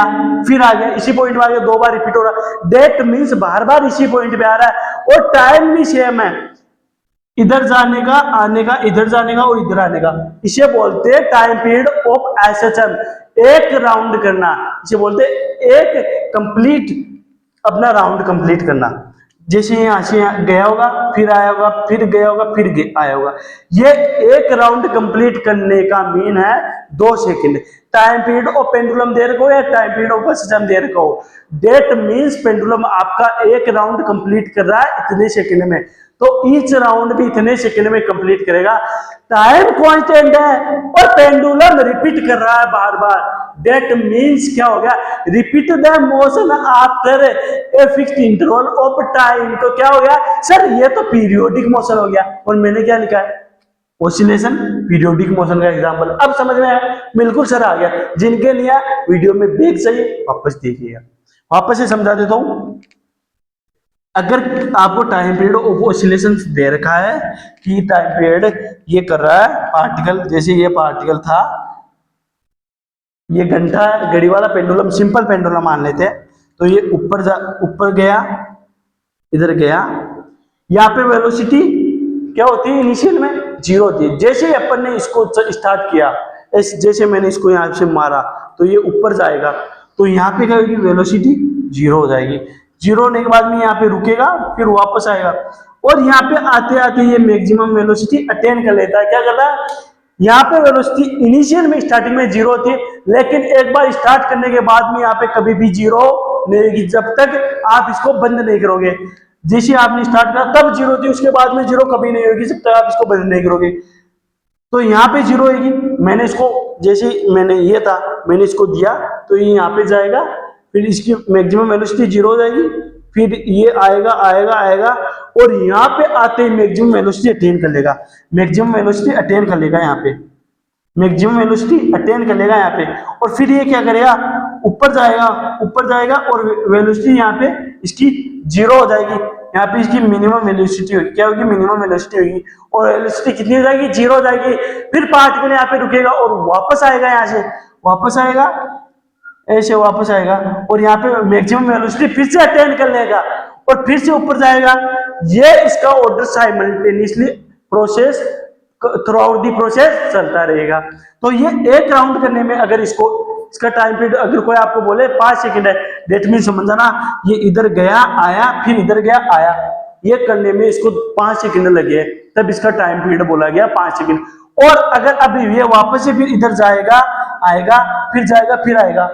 फिर आ गया, इसी पॉइंट पे आ गया, 2 बार रिपीट हो रहा। दैट मीन्स बार बार इसी पॉइंट पे आ रहा है और टाइम भी सेम है, इधर जाने का, आने का, इधर जाने का और इधर आने का। इसे बोलते हैं टाइम पीरियड ऑफ एसेशन, एक राउंड करना। इसे बोलते हैं एक कंप्लीट, अपना राउंड कंप्लीट करना। जैसे यहाँ से गया होगा, फिर आया होगा, फिर गया होगा, फिर आया होगा। ये एक राउंड कंप्लीट करने का मीन है 2 second. Time period of pendulum दे रखो या टाइम पीरियड ऑफ सिस्टम दे रखो, डेट मीन्स पेंडुलम आपका एक राउंड कंप्लीट कर रहा है इतने सेकंड में, तो ईच राउंड भी इतने सेकंड में कंप्लीट करेगा। टाइम कांस्टेंट है और पेंडुलम रिपीट कर रहा है बार बार, दैट मीन्स क्या हो गया, repeat the motion after a fixed interval of time. तो क्या हो गया सर, ये तो पीरियोडिक मोशन हो गया, और मैंने क्या लिखा है, ऑसिलेशन, पीरियोडिक मोशन का एग्जांपल। अब समझ में आया? बिल्कुल सर आ गया। जिनके लिए वीडियो में ब्रेक चाहिए वापस देखिएगा, वापस से समझा देता हूं। अगर आपको टाइम पीरियड ऑफ ऑसिलेशन दे रखा है कि टाइम पीरियड ये कर रहा है पार्टिकल, जैसे ये पार्टिकल था, ये घंटा घड़ी वाला पेंडुलम, सिंपल पेंडुलम मान लेते हैं, तो ये ऊपर गया, इधर गया, यहाँ पे वेलोसिटी क्या होती है, इनिशियल में 0 होती है। जैसे ही अपन ने इसको स्टार्ट किया, जैसे मैंने इसको यहाँ से मारा तो ये ऊपर जाएगा, तो यहाँ पे क्या होगी, वेलोसिटी 0 हो जाएगी। 0 होने के बाद में यहाँ पे रुकेगा, फिर वापस आएगा, और यहाँ पे आते आते ये मैक्सिमम वेलोसिटी अटेन कर लेता है। क्या करता है, यहाँ पे वेलोसिटी इनिशियल में स्टार्टिंग में 0 होती है, लेकिन एक बार स्टार्ट करने के बाद में यहाँ पे कभी भी 0 नहीं होगी, जब तक आप इसको बंद नहीं करोगे। जैसे आपने स्टार्ट करा तब 0 थी, उसके बाद में 0 कभी नहीं होगी जब तक आप इसको बंद नहीं करोगे। तो यहाँ पे 0 होगी, मैंने इसको, जैसे मैंने ये था, मैंने इसको दिया तो ये यहाँ पे जाएगा, फिर इसकी मैक्सिमम वेलोसिटी 0 हो जाएगी, फिर ये आएगा आएगा आएगा, और यहाँ पे आते ही मैक्सिमम वेलोसिटी अटेन कर लेगा, मैक्सिमम वेलोसिटी अटेन कर लेगा, यहाँ पे मैक्सिमम वेलोसिटी अटेन कर लेगा यहाँ पे, और फिर ये क्या करेगा, ऊपर जाएगा, ऊपर जाएगा, और वेलोसिटी यहाँ पे इसकी 0 हो जाएगी। यहाँ पे इसकी मिनिमम वेलोसिटी होगी, क्या होगी, मिनिमम वेलोसिटी होगी, और वेलोसिटी कितनी हो जाएगी, 0 हो जाएगी। फिर पार्टिकल यहाँ पे रुकेगा और वापस आएगा, यहाँ से वापस आएगा, ऐसे वापस आएगा, और यहाँ पे मैक्सिमम वेलोसिटी फिर से अटेन कर लेगा और फिर से ऊपर जाएगा। ये इसका order simultaneously process through out the process चलता रहेगा। तो ये एक राउंड करने में अगर इसका टाइम पीरियड अगर कोई आपको बोले 5 सेकंड है, डेट मीन समझ जाना, ये इधर गया आया, फिर इधर गया आया, ये करने में इसको 5 सेकंड लगे, तब इसका टाइम पीरियड बोला गया 5 सेकंड। और अगर अभी ये वापस से फिर इधर जाएगा आएगा, फिर जाएगा फिर आएगा,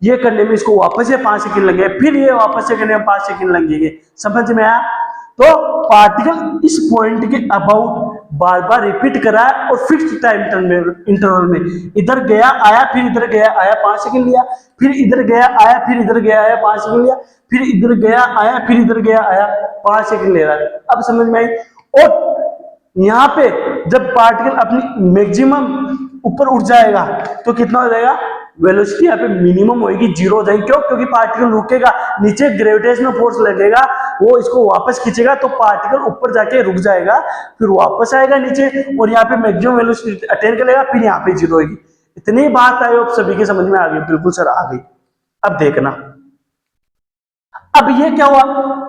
ये करने में इसको वापस से 5 सेकंड लगे, फिर ये वापस से करने में 5 सेकंड लगेंगे। समझ में आया? तो पार्टिकल इस पॉइंट के अबाउट बार बार रिपीट करा है और फिक्स्ड टाइम इंटरवल में, इधर गया आया, फिर इधर गया आया, 5 सेकंड लिया, फिर इधर गया आया, फिर इधर गया आया, 5 सेकंड लिया, फिर इधर गया आया, फिर इधर गया आया, 5 सेकंड ले रहा है। अब समझ में आई? और यहाँ पे जब पार्टिकल अपनी मैक्सिमम ऊपर उठ जाएगा तो कितना हो जाएगा, वेलोसिटी यहाँ पे मिनिमम होगी, जीरो हो जाएगी। क्यों? क्योंकि पार्टिकल रुकेगा, नीचे ग्रेविटेशनल फोर्स लगेगा, वो इसको वापस खींचेगा तो पार्टिकल ऊपर जाके रुक जाएगा, फिर वापस आएगा नीचे और यहाँ पे मैक्सिमम वेलोसिटी अटेन करेगा, फिर यहाँ पे जीरो होगी। इतनी बात आई, आप सभी के समझ में आ गई? बिल्कुल सर आ गई। अब देखना, अब ये क्या हुआ,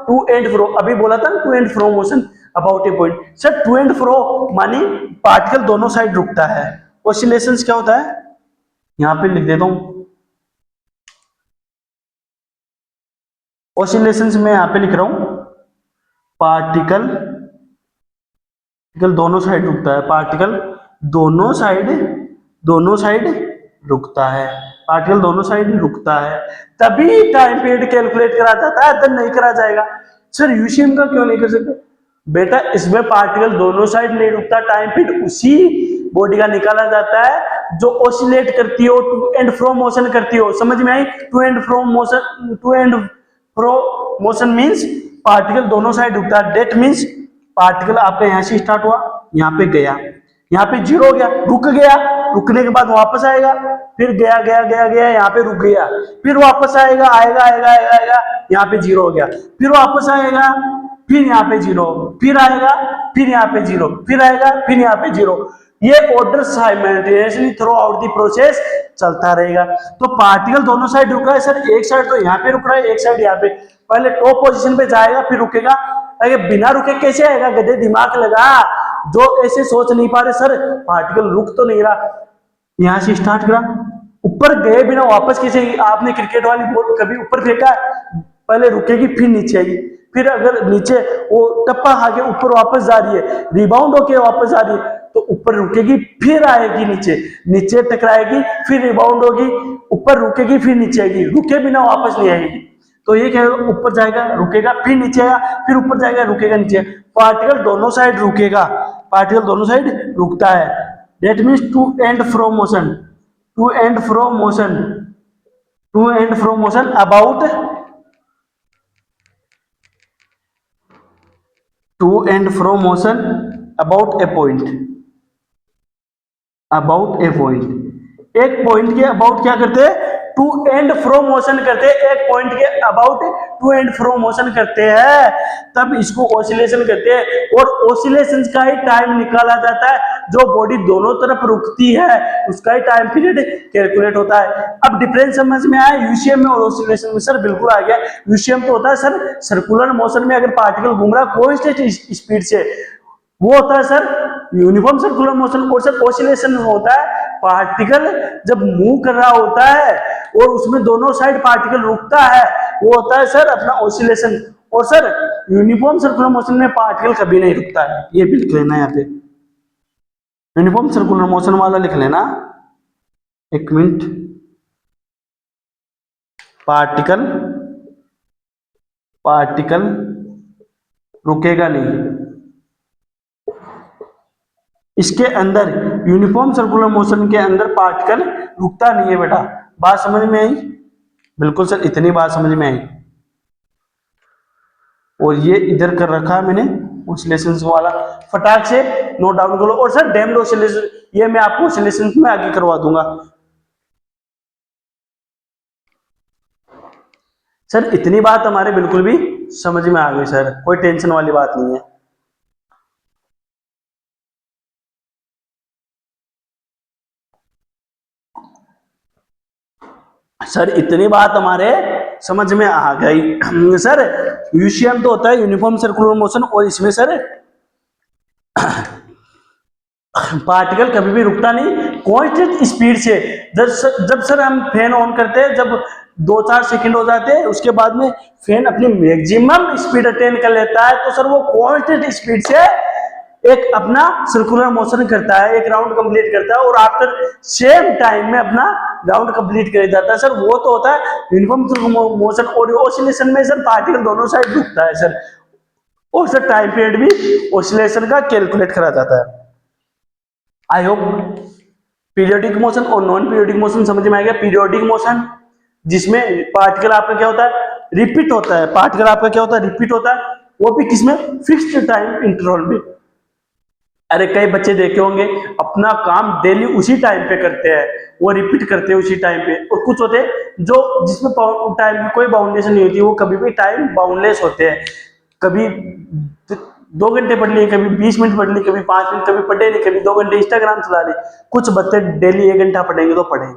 टू एंड फ्रो, अभी बोला था ना to and fro motion about a point. Sir to and fro मानी पार्टिकल दोनों साइड रुकता है। ऑसिलेशंस क्या होता है, यहां पे लिख देता हूं, ऑसिलेशंस में यहां पे लिख रहा हूं, पार्टिकल दोनों साइड रुकता है, पार्टिकल दोनों साइड रुकता है, पार्टिकल दोनों साइड रुकता है, तभी टाइम पीरियड कैलकुलेट करा जाता है, अदर नहीं करा जाएगा। सर यूसीएम का क्यों नहीं कर सकते? बेटा इसमें पार्टिकल दोनों साइड नहीं रुकता, टाइम पीरियड उसी बॉडी का निकाला जाता है जो ऑसिलेट करती हो, टू एंड फ्रो मोशन करती हो। समझ में आई? To and fro motion means particle दोनों साइड रुकता है। डेट मीन्स पार्टिकल आपका यहां से स्टार्ट हुआ, यहां पे गया, यहाँ पे जीरो हो गया, रुक गया, रुकने के बाद वापस आएगा, फिर गया गया गया गया, यहाँ पे रुक गया, फिर वापस आएगा, आएगा आएगा आएगा आएगा, यहाँ पे जीरो हो गया, फिर वापस आएगा, फिर यहाँ पे जीरो, फिर आएगा, फिर यहाँ पे जीरो, फिर आएगा, फिर यहाँ पे जीरो। ये order simultaneously through out the process चलता रहेगा। तो पार्टिकल दोनों साइड रुक रहा है सर, एक साइड तो यहाँ पे रुक रहा है, एक साइड यहाँ पे, पहले टॉप पोजीशन पे जाएगा फिर रुकेगा। अगर बिना रुके कैसे आएगा? गधे दिमाग लगा, जो ऐसे सोच नहीं पा रहे सर पार्टिकल रुक तो नहीं रहा, यहां से स्टार्ट करा, ऊपर गए बिना वापस कैसे? आपने क्रिकेट वाली बॉल कभी ऊपर फेंका, पहले रुकेगी फिर नीचे आएगी, फिर अगर नीचे वो टप्पा खा के ऊपर वापस जा रही है, रिबाउंड होके वापस जा रही है, तो ऊपर रुकेगी फिर आएगी नीचे, नीचे टकराएगी फिर रिबाउंड होगी, ऊपर रुकेगी फिर नीचे आएगी, रुके बिना वापस नहीं आएगी। तो ये क्या होगा, ऊपर जाएगा रुकेगा फिर नीचे आएगा, फिर ऊपर जाएगा रुकेगा नीचे। पार्टिकल दोनों साइड रुकेगा, पार्टिकल दोनों साइड रुकता है। That means to and fro motion, to and fro motion, to and fro motion about, to and fro motion about a point, about a point. एक पॉइंट के अबाउट क्या करते हैं? टू एंड फ्रो मोशन करते हैं, एक पॉइंट के about to and fro motion करते हैं, तब इसको ऑसिलेशन कहते हैं। और ऑसिलेशन का ही टाइम निकाला जाता है, जो बॉडी दोनों तरफ रुकती है उसका ही टाइम पीरियड कैलकुलेट होता है। अब डिफरेंस समझ में आया यूसीएम में और ऑसिलेशन में? सर बिल्कुल आ गया। यूसीएम तो होता है सर सर्कुलर मोशन में, अगर पार्टिकल घूम रहा है कांस्टेंट स्पीड से, वो होता है सर यूनिफॉर्म सर्कुलर मोशन। और सर ऑसिलेशन होता है पार्टिकल जब मूव कर रहा होता है और उसमें दोनों साइड पार्टिकल रुकता है, वो होता है सर अपना ऑसिलेशन। और सर यूनिफॉर्म सर्कुलर मोशन में पार्टिकल कभी नहीं रुकता है, ये भी लिख लेना यहाँ पे, यूनिफॉर्म सर्कुलर मोशन वाला लिख लेना। एक मिनट, पार्टिकल रुकेगा नहीं, इसके अंदर यूनिफॉर्म सर्कुलर मोशन के अंदर पार्टिकल रुकता नहीं है। बेटा बात समझ में आई? बिल्कुल सर, इतनी बात समझ में आई। और ये इधर कर रखा है मैंने ऑसिलेशन वाला, फटाक से नोट डाउन करो। और सर डैम्ड ऑसिलेशन, ये मैं आपको ऑसिलेशन में आगे करवा दूंगा। सर इतनी बात हमारे बिल्कुल भी समझ में आ गई सर, कोई टेंशन वाली बात नहीं है। सर इतनी बात हमारे समझ में आ गई। सर यूसीएम तो होता है यूनिफॉर्म सर्कुलर मोशन, और इसमें सर पार्टिकल कभी भी रुकता नहीं कांस्टेंट स्पीड से। जब सर हम फैन ऑन करते हैं, जब 2-4 सेकंड हो जाते हैं, उसके बाद में फैन अपनी मैक्सिमम स्पीड अटेन कर लेता है, तो सर वो कांस्टेंट स्पीड से एक अपना सर्कुलर मोशन करता है, एक राउंड कंप्लीट करता है, और आफ्टर सेम टाइम में अपना राउंड कंप्लीट कर जाता है। सर वो तो होता है यूनिफॉर्म मोशन। और ऑसिलेशन में सर पार्टिकल दोनों साइड रुकता है सर, और सर टाइम पीरियड भी ऑसिलेशन का कैलकुलेट करा जाता है। आई होप पीरियोडिक मोशन और नॉन पीरियोडिक मोशन समझ में आ गया। पीरियोडिक मोशन जिसमें पार्टिकल आपका क्या होता है, रिपीट होता है, पार्टिकल आपका क्या होता है, रिपीट होता है, वो भी किसमें, फिक्स्ड टाइम इंटरवल में। अरे कई बच्चे देखे होंगे अपना काम डेली उसी टाइम पे करते हैं, वो रिपीट करते हैं उसी टाइम पे, और कुछ होते हैं जो जिसमें टाइम की कोई बाउंडेशन नहीं होती, वो कभी भी टाइम बाउंडलेस होते हैं। कभी 2 घंटे पढ़ लिए, कभी 20 मिनट पढ़ ली, कभी 5 मिनट, कभी पढ़े नहीं, कभी 2 घंटे इंस्टाग्राम चला ली। कुछ बच्चे डेली 1 घंटा पढ़ेंगे तो पढ़ेंगे,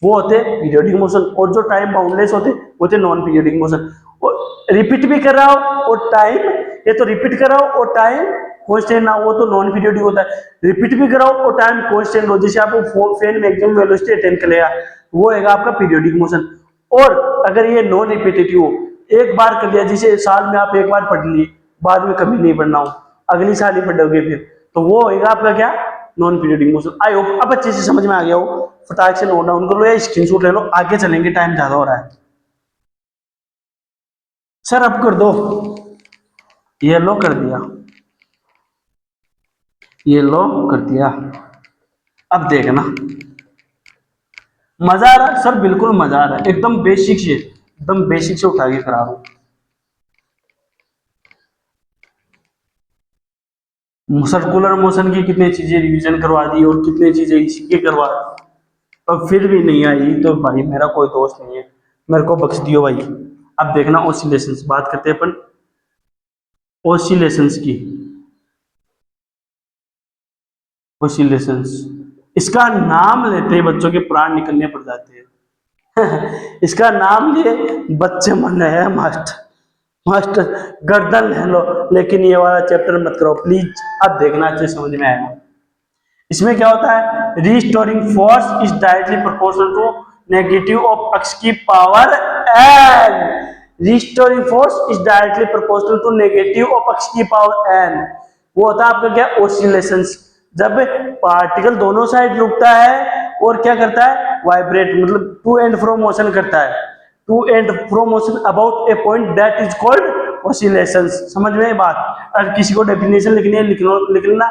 वो होते पीरियोडिक मोशन। और जो टाइम बाउंडलेस होते वो होते नॉन पीरियोडिक मोशन। और रिपीट भी कर रहा हो और टाइम, ये तो रिपीट कर रहा हो और टाइम कांस्टेंट ना, वो तो नॉन पीरियोडिक होता है। रिपीट भी कराओ और टाइम कांस्टेंट हो, जैसे आपको फैन मैक्सिमम वेलोसिटी अटेन कर लेगा, वो है आपका पीरियोडिक मोशन। और अगर ये नॉन रिपीटेटिव हो, एक बार कर लिया, जैसे साल में आप एक बार पढ़ लिए, बाद में कभी नहीं पढ़ना हो, अगली साल ही पढ़ोगे फिर, तो वो होगा आपका क्या, non periodic motion. I hope अब अच्छे से समझ में आ गया हो। फटाक से नोट डाउन कर लो या स्क्रीनशॉट ले लो, आगे चलेंगे, टाइम ज्यादा हो रहा है। सर अब कर दो, ये लो कर दिया, ये लो कर दिया। अब देखना मजा आ रहा है सर, बिल्कुल मजा आ रहा है, एकदम बेसिक से, एकदम बेसिक से उठा के करा रहा हूं। सर्कुलर मोशन की कितनी चीजें रिवीजन करवा दी और कितनी चीजें इसी के करवा दी, और फिर भी नहीं आई तो भाई मेरा कोई दोस्त नहीं है, मेरे को बख्श दियो भाई। अब देखना ऑसिलेशंस, बात करते हैं अपन ऑसिलेशंस की। ऑसिलेशंस, इसका नाम लेते ही बच्चों के प्राण निकलने पड़ जाते हैं। इसका नाम लिए बच्चे मन है मास्टर, मास्टर गर्दन ले लो, लेकिन ये वाला चैप्टर मत करो प्लीज। अब देखना अच्छे समझ में आएगा। इसमें क्या होता है, restoring force is directly proportional to negative of x की power N. Restoring force is directly proportional to negative of x की पावर एन। वो होता है आपका क्या, ऑसिलेशंस। जब पार्टिकल दोनों साइड रुकता है और क्या करता है, वाइब्रेट, मतलब टू एंड फ्रो मोशन करता है, to and fro motion about a point that is called oscillations. समझ में बात? अगर किसी को डेफिनेशन लिखनी है लिख लेना,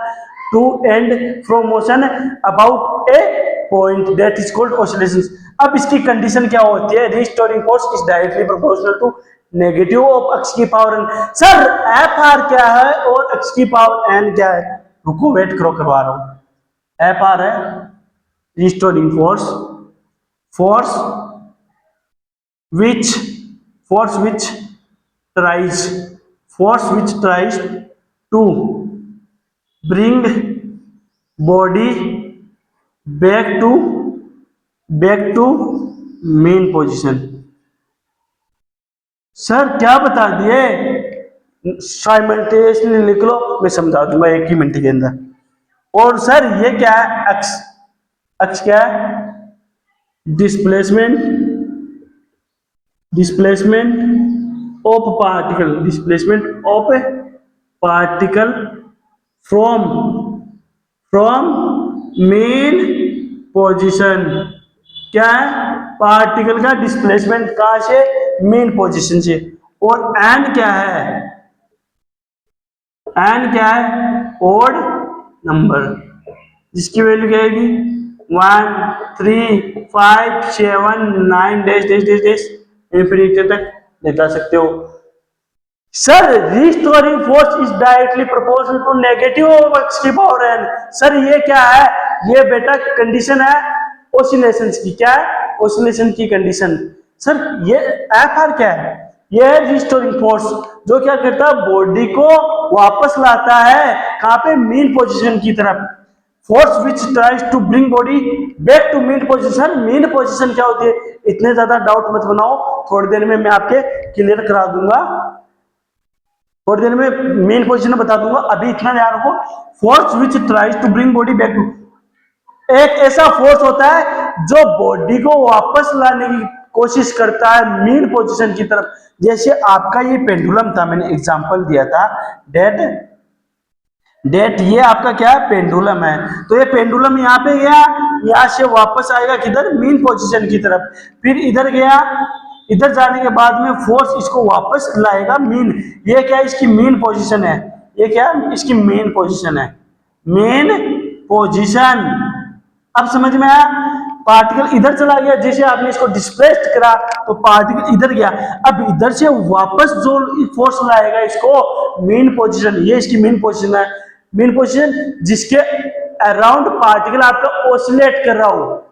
to and fro motion about a point that is called oscillations. अब इसकी कंडीशन क्या होती है, restoring force is directly proportional to negative of x की power N. Sir F R क्या है और एक्स की पावर एन क्या है? रुको वेट करो, करवा रहा हूं। एफ आर है restoring force, force which force which tries, force which tries to bring body back to main position। Sir क्या बता दिए, साइमल्टेनियसली लिख लो, मैं समझा दूंगा 1 ही मिनट के अंदर। और सर ये क्या है, एक्स, एक्स क्या है, displacement, displacement of particle, displacement of particle from main position. क्या है, पार्टिकल का डिस्प्लेसमेंट कहां से, मेन पोजीशन से। और एन क्या है, एन क्या है, ओड नंबर, जिसकी वैल्यू क्या आएगी 1 3 5 7 9 dash dash dash dash infinity तक लेता सकते हो। Sir restoring force is directly proportional to negative of x की पावर एन। सर ये क्या है, ये बेटा कंडीशन है ऑसिलेशंस की। क्या है, ऑसिलेशन की कंडीशन। सर ये एफ आर क्या है, ये है रिस्टोरिंग फोर्स, जो क्या करता है, बॉडी को वापस लाता है कहां पे, मीन पोजीशन की तरफ। Force which tries to bring body back to mean position. Mean position क्या होती है, इतने ज्यादा डाउट मत बनाओ, थोड़ी देर में मैं आपके क्लियर करा दूंगा, थोड़ी देर में मेन पोजीशन बता दूंगा, अभी इतना ध्यान रखो। Force which tries to bring body back to, एक ऐसा फोर्स होता है जो बॉडी को वापस लाने की कोशिश करता है मीन पोजीशन की तरफ। जैसे आपका ये पेंडुलम था, मैंने एग्जांपल दिया था, डेट ये आपका क्या है, पेंडुलम है। तो ये पेंडुलम यहाँ पे गया, यहाँ से वापस आएगा किधर, मीन पोजीशन की तरफ, फिर इधर गया, इधर जाने के बाद में फोर्स इसको वापस लाएगा मीन। ये क्या है, इसकी मीन पोजीशन है, ये क्या है, इसकी मेन पोजीशन है, मेन पोजीशन। अब समझ में आया, पार्टिकल इधर चला गया, जैसे आपने इसको डिस्प्लेस्ड करा तो पार्टिकल इधर गया, अब इधर से वापस जो फोर्स लाएगा इसको मेन पोजीशन, ये इसकी मेन पोजीशन है। मेन पोजीशन जिसके अराउंड पार्टिकल आपका ऑसिलेट कर रहा हो,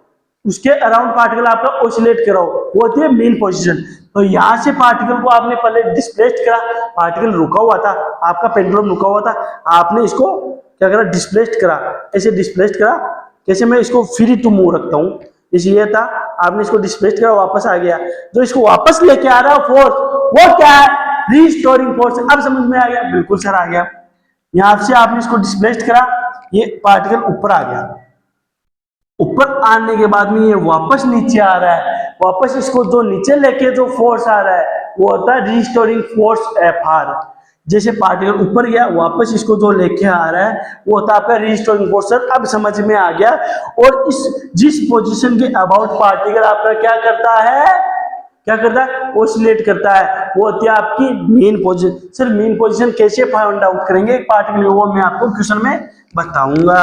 उसके अराउंड पार्टिकल आपका ऑसिलेट कर रहा हो, वो होती है मेन पोजीशन। तो यहां से पार्टिकल को आपने पहले डिस्प्लेस्ड करा, पार्टिकल रुका हुआ था, आपका पेंडुलम रुका हुआ था, आपने इसको क्या करा, डिस्प्लेस्ड करा, ऐसे डिस्प्लेस्ड करा। कैसे, मैं इसको फ्री टू मूव रखता हूं, जैसे ये था, आपने इसको डिस्प्लेस्ड करा, वापस आ गया। जो इसको वापस लेके आ रहा है फोर्स, वो क्या है, रीस्टोरिंग फोर्स। अब समझ में आ गया? बिल्कुल सर आ गया। यहां से आपने इसको डिस्प्लेस्ड करा, ये पार्टिकल ऊपर आ गया, ऊपर आने के बाद में ये वापस नीचे आ रहा है, वापस इसको जो नीचे लेके जो फोर्स आ रहा है वो होता है रीस्टोरिंग फोर्स Fr। जैसे पार्टिकल ऊपर गया, वापस इसको जो लेके आ रहा है वो होता है आपका रीस्टोरिंग फोर्स। सर अब समझ में आ गया। और इस जिस पोजीशन के अबाउट पार्टिकल आपका क्या करता है, क्या करता है, ऑसिलेट करता है, वो होती है आपकी main position. Sir main position कैसे फाइंड आउट करेंगे एक पार्टिकल, वो मैं आपको क्वेश्चन में बताऊंगा।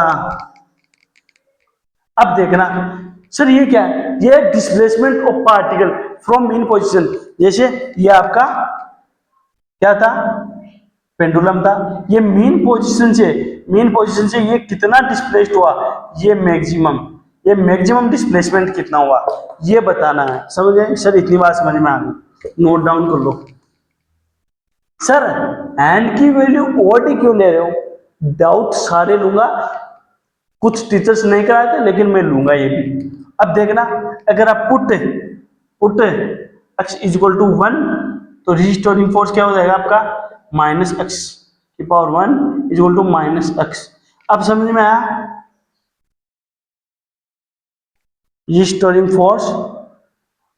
अब देखना सर ये क्या है, ये displacement of particle from main position. जैसे ये आपका क्या था, पेंडुलम था, ये मेन पोजीशन से ये कितना डिस्प्लेस्ड हुआ, ये मैक्सिमम डिस्प्लेसमेंट कितना हुआ, ये बताना है। समझ गए सर? इतनी बात समझ में आ गई, नोट डाउन कर लो। सर एंड की वैल्यू ओड क्यों ले रहे हो? डाउट सारे लूंगा, कुछ टीचर्स नहीं कराते लेकिन मैं लूंगा ये भी। अब देखना, अगर आप पुट x इक्वल टू 1, तो रिस्टोरिंग फोर्स क्या हो जाएगा आपका, माइनस एक्स की power 1 equal to minus X. अब समझ में आया? Restoring force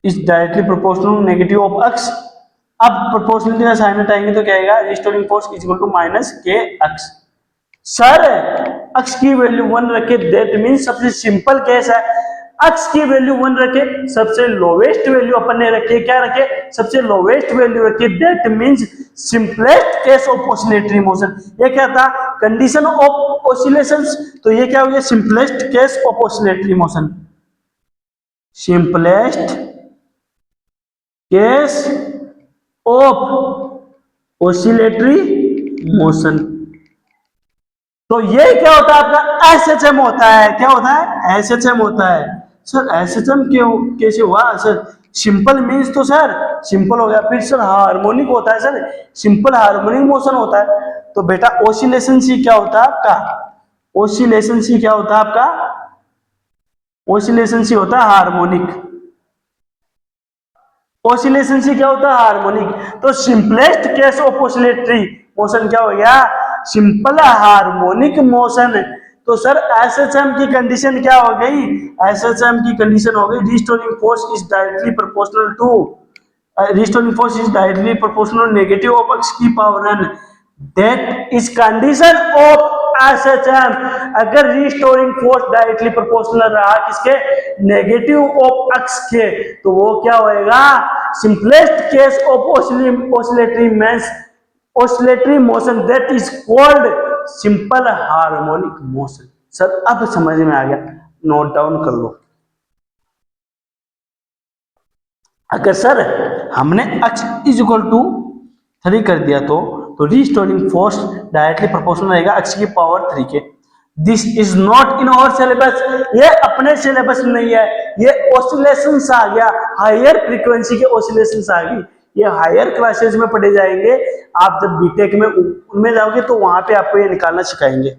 is directly proportional negative of X. अब प्रोपोर्शनलिटी का साइन हटाएंगे तो क्या आएगा, restoring force is equal to minus के एक्स। सर x की वैल्यू 1 रखे, दैट मीन सबसे सिंपल केस है, x की वैल्यू 1 रखे, सबसे लोवेस्ट वैल्यू अपन ने रखी, क्या रखे, सबसे लोवेस्ट वैल्यू रखी, that means simplest case of oscillatory motion. ये क्या था, कंडीशन ऑफ ऑसिलेशंस, तो ये क्या हो गया, simplest case of oscillatory motion, simplest case of oscillatory motion. तो ये क्या होता है आपका, एसएचएम होता है। क्या होता है, एसएचएम होता है। सर एसएचएम क्यों, कैसे हुआ सर? सिंपल मीन्स तो सर सिंपल हो गया, फिर सर हार्मोनिक होता है, सर सिंपल हार्मोनिक मोशन होता है। तो बेटा ऑसिलेशन सी क्या होता है आपका, ऑसिलेशन सी क्या होता है आपका, ऑसिलेशन सी होता है हार्मोनिक, ऑसिलेशन सी क्या होता है हार्मोनिक। तो simplest case of oscillatory motion क्या हो गया, सिंपल हार्मोनिक मोशन। तो सर एसएचएम की कंडीशन क्या हो गई, एसएचएम की कंडीशन हो गई, restoring force is directly proportional to, restoring force is directly proportional negative of x की power n, that is condition of SHM. अगर रिस्टोरिंग फोर्स डायरेक्टली प्रोपोर्शनल रहा किसके, नेगेटिव ऑफ x के, तो वो क्या होएगा, simplest case of oscillatory means oscillatory motion, that is called simple harmonic motion. Sir अब समझ में आ गया, नोट डाउन कर लो। अगर सर हमने x इज इक्वल टू 3 कर दिया तो रिस्टोरिंग फोर्स डायरेक्टली प्रोपोर्शनल रहेगा x की पावर 3 के। This is not in our syllabus, ये अपने सिलेबस में नहीं है, ये ऑसिलेशंस आ गया, हायर फ्रीक्वेंसी के ऑसिलेशंस आ गई, ये हायर क्लासेस में पढ़े जाएंगे। आप जब बीटेक में उनमें जाओगे तो वहां पे आपको ये निकालना सिखाएंगे।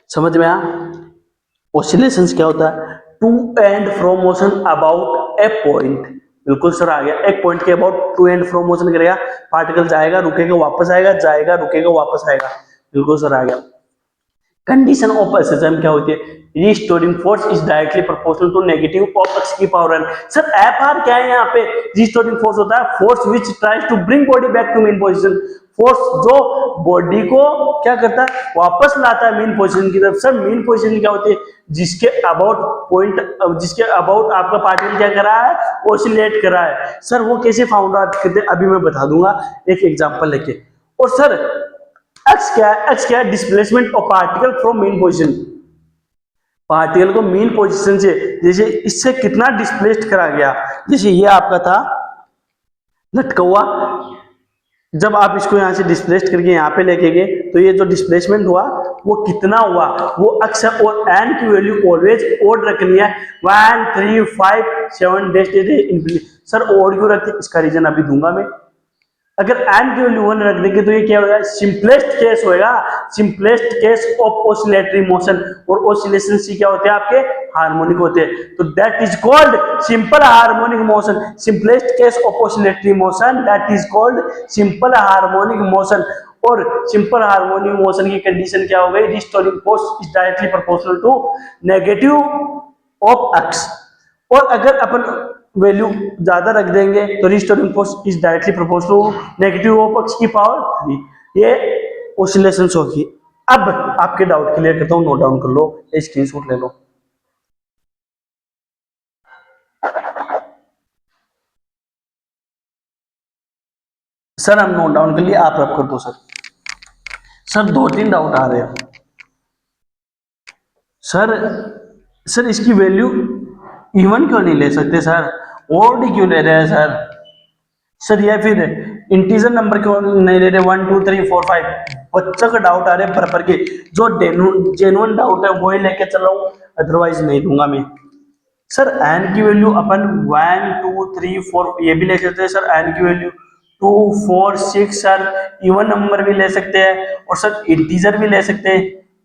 समझ में आया? ऑसिलेशंस क्या होता है, to and fro motion about a point. बिल्कुल सर आ गया, एक पॉइंट के about to and fro motion करेगा, पार्टिकल जाएगा रुकेगा वापस आएगा, जाएगा रुकेगा वापस आएगा। बिल्कुल सर आ गया। कंडीशन ऑफ एसएचएम क्या होती है, restoring force is directly proportional to negative of x की पावर n। सर एफआर क्या है, यहाँ पे रिस्टोरिंग फोर्स होता है force which tries to bring body back to mean position, फोर्स जो बॉडी को क्या करता है, वापस लाता है मेन पोजीशन की तरफ। सर मेन पोजीशन क्या होती है, जिसके अबाउट पॉइंट, जिसके अबाउट आपका पार्टिकल क्या कर रहा है, ऑसिलेट कर रहा है। सर वो कैसे फाउंड आउट करते हैं अभी मैं बता दूंगा एक एग्जांपल लेके। और सर x क्या है, displacement of particle from main position. Particle को मीन पोजीशन से, जैसे इससे कितना डिस्प्लेस्ड करा गया, जैसे ये आपका था लटका हुआ, जब आप इसको यहाँ से डिस्प्लेस्ड करके यहाँ पे लेके गए तो ये जो डिस्प्लेसमेंट हुआ वो कितना हुआ, वो अक्सर और एन की वैल्यू ऑलवेज ओड रखनी है, 1 3 5 7 डेस्ट। सर ओड क्यों रखते, इसका रीजन अभी दूंगा मैं। अगर एन की वैल्यू 1 रख देंगे तो ये क्या होगा, सिंपलेस्ट केस होगा, simplest case of oscillatory motion, और ऑसिलेशन से क्या होते हैं आपके हार्मोनिक होते हैं, तो that is called simple harmonic motion. Simplest case of oscillatory motion that is called simple harmonic motion. और सिंपल हार्मोनिक मोशन की कंडीशन क्या हो गई, restoring force is directly proportional to negative of x. और अगर अपन वैल्यू ज्यादा रख देंगे तो restoring force is directly proportional negative of x की पावर 3। ये ऑसिलेशंस होगी। अब आपके डाउट क्लियर करता हूं, नोट डाउन कर लो, स्क्रीनशॉट ले लो। सर हम नोट डाउन कर लिए, आप रब कर दो सर। सर 2-3 डाउट आ रहे हैं सर। सर इसकी वैल्यू इवन क्यों नहीं ले सकते सर, ओड क्यों ले रहे हैं सर? सर ये फिर इंटीजर नंबर क्यों नहीं ले रहे, 1 2 3 4 5? बच्चों का डाउट आ रहे हैं पर के, जो जेन्युइन डाउट है वही लेके चल रहा हूं, अदरवाइज नहीं दूंगा मैं। सर एन की वैल्यू अपन 1 2 3 4 ये भी ले सकते हैं सर, एन की वैल्यू 2 4 6 सर इवन नंबर भी ले सकते हैं, और सर इंटीजर भी ले सकते हैं,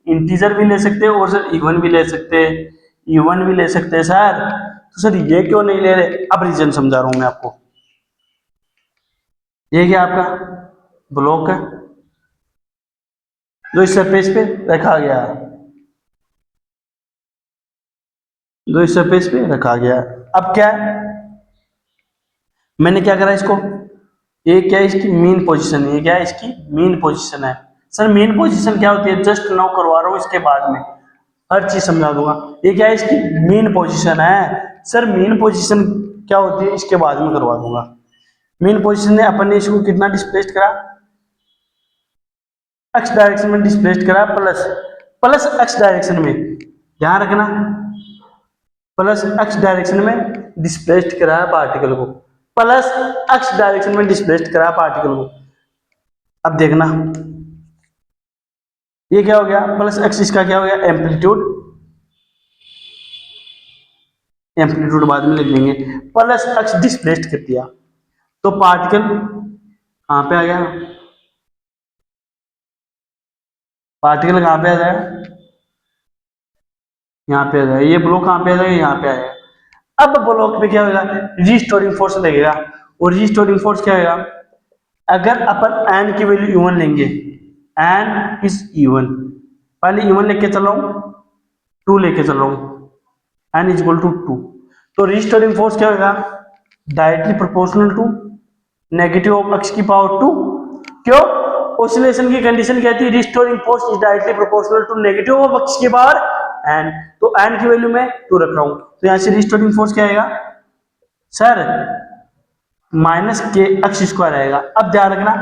इंटीजर भी ले सकते हैं, और सर इवन भी ले सकते हैं, इवन भी ले सकते हैं सर। तो सर ये क्यों नहीं ले रहे, अब रीजन समझा रहा हूं मैं आपको। ये क्या आपका ब्लॉक है जो इस सरफेस पे रखा गया, जो इस सरफेस पे रखा गया। अब क्या है, मैंने क्या करा इसको, ये क्या है इसकी मीन पोजीशन, ये क्या है इसकी मीन पोजीशन है। सर मीन पोजीशन क्या होती है, जस्ट नाउ करवा रहा हूं, इसके बाद में हर चीज समझा दूंगा। ये क्या है इसकी मीन पोजीशन है। सर मीन पोजीशन क्या होती है इसके बाद में करवा दूंगा। मीन पोजीशन ने अपन ने इसको कितना डिस्प्लेस्ड करा, एक्स डायरेक्शन में डिस्प्लेस्ड करा, प्लस प्लस एक्स डायरेक्शन में, ध्यान रखना, प्लस एक्स डायरेक्शन में डिस्प्लेस्ड करा पार्टिकल को, प्लस एक्स डायरेक्शन में डिस्प्लेस्ड करा पार्टिकल को। अब देखना ये क्या हो गया, प्लस एक्स, इसका क्या हो गया एम्पलीट्यूड, एम्पलीट्यूड बाद में लिख देंगे, प्लस एक्स डिस्प्लेस्ड कर दिया, तो पार्टिकल कहां पे आ गया, पार्टिकल कहां पे आ जाएगा, यहाँ पे आ जाएगा, ये ब्लॉक कहां पे आ जाएगा, यहाँ पे आएगा। अब ब्लॉक पे क्या होगा, रिस्टोरिंग फोर्स लगेगा, और रिस्टोरिंग फोर्स क्या होगा, अगर अपन एन की वैल्यू इवन लेंगे, एन इज इवन, पहले इवन लेके चल रहा हूं, 2 लेके चल रहा हूं, एन इज इक्वल टू 2, तो रिस्टोरिंग फोर्स क्या होगा, directly proportional to negative of x की पावर 2। क्यों, ऑसिलेशन की कंडीशन कहती है restoring force is directly proportional to negative of x की पावर एन, तो एन की वैल्यू मैं 2 रख रहा हूं, तो यहां से रिस्टोरिंग फोर्स क्या आएगा सर, माइनस के एक्स स्क्वायर आएगा। अब ध्यान रखना,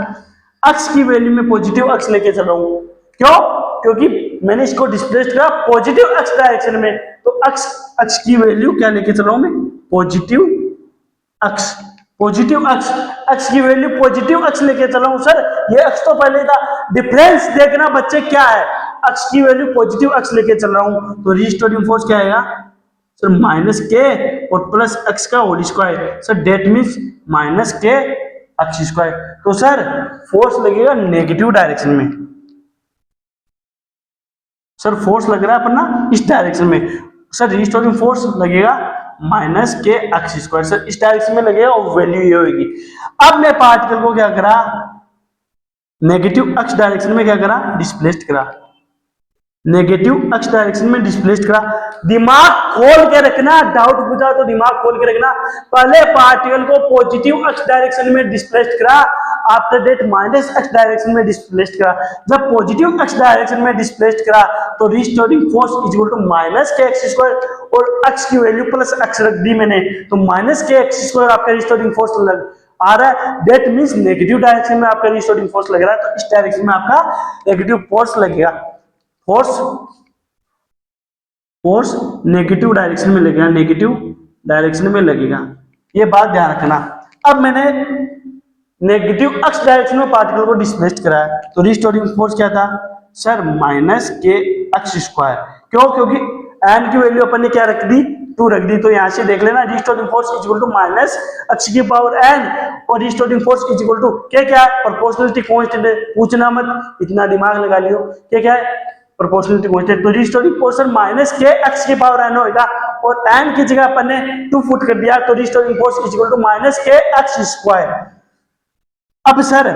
एक्स की वैल्यू में पॉजिटिव एक्स लेके चल रहा हूं, क्यों, क्योंकि मैंने इसको डिस्प्लेस करा पॉजिटिव एक्स डायरेक्शन में, तो एक्स एक्स की वैल्यू क्या लेके चल रहा हूं मैं, positive x, positive x, x की वैल्यू पॉजिटिव एक्स लेके चल रहा हूं। सर ये एक्स तो पहले था, डिफरेंस देखना बच्चे क्या है, एक्स की वैल्यू पॉजिटिव एक्स लेके चल रहा हूं, तो रिस्टोरिंग फोर्स क्या आएगा सर, माइनस के और प्लस एक्स का whole square, sir that means minus के एक्स स्क्वायर, तो सर फोर्स लगेगा नेगेटिव डायरेक्शन में, सर फोर्स लग रहा है अपना इस डायरेक्शन में, सर रिस्टोरिंग फोर्स लगेगा माइनस के एक्स स्क्वायर, सर इस डायरेक्शन में लगेगा और वैल्यू ये होगी। अब मैं पार्टिकल को क्या करा, नेगेटिव एक्स डायरेक्शन में क्या करा, डिस्प्लेस्ड करा, नेगेटिव एक्स डायरेक्शन में डिस्प्लेस्ड करा। दिमाग खोल के रखना, डाउट पूछा तो दिमाग खोल के रखना, पहले पार्टिकल को पॉजिटिव एक्स डायरेक्शन में डिस्प्लेस्ड करा, after that minus x direction में डिस्प्लेस्ड करा। जब पॉजिटिव एक्स डायरेक्शन में डिस्प्लेस्ड करा तो restoring force is equal to minus के एक्स स्क्वायर, और एक्स की वैल्यू प्लस एक्स रख दी मैंने, तो माइनस के एक्स स्क्वायर आपका रिस्टोरिंग फोर्स लग आ रहा है, दैट मींस नेगेटिव डायरेक्शन में आपका रिस्टोरिंग फोर्स लग रहा है, तो इस डायरेक्शन में आपका नेगेटिव फोर्स लगेगा। फोर्स फोर्स नेगेटिव डायरेक्शन में लगेगा, नेगेटिव डायरेक्शन में लगेगा, ये बात ध्यान रखना। अब मैंने नेगेटिव एक्स डायरेक्शन में पार्टिकल को डिस्प्लेस्ड कराया, तो रिस्टोरिंग फोर्स क्या था सर, माइनस के एक्स स्क्वायर। क्यों? क्योंकि एन की वैल्यू अपन ने क्या रख दी, 2 रख दी, तो यहां से देख लेना restoring force is equal to minus x की पावर एन, और restoring force is equal to क्या है, प्रोपोर्शनलिटी कांस्टेंट है, पूछना मत, इतना दिमाग लगा लियो, क्या है प्रोपोर्शनलिटी कांस्टेंट। तो रिस्टोरिंग फोर्स माइनस के एक्स की पावर एन होगा, और एन की जगह अपन ने 2 पुट कर दिया, तो restoring force is equal to minus के एक्स स्क्वायर। अब सर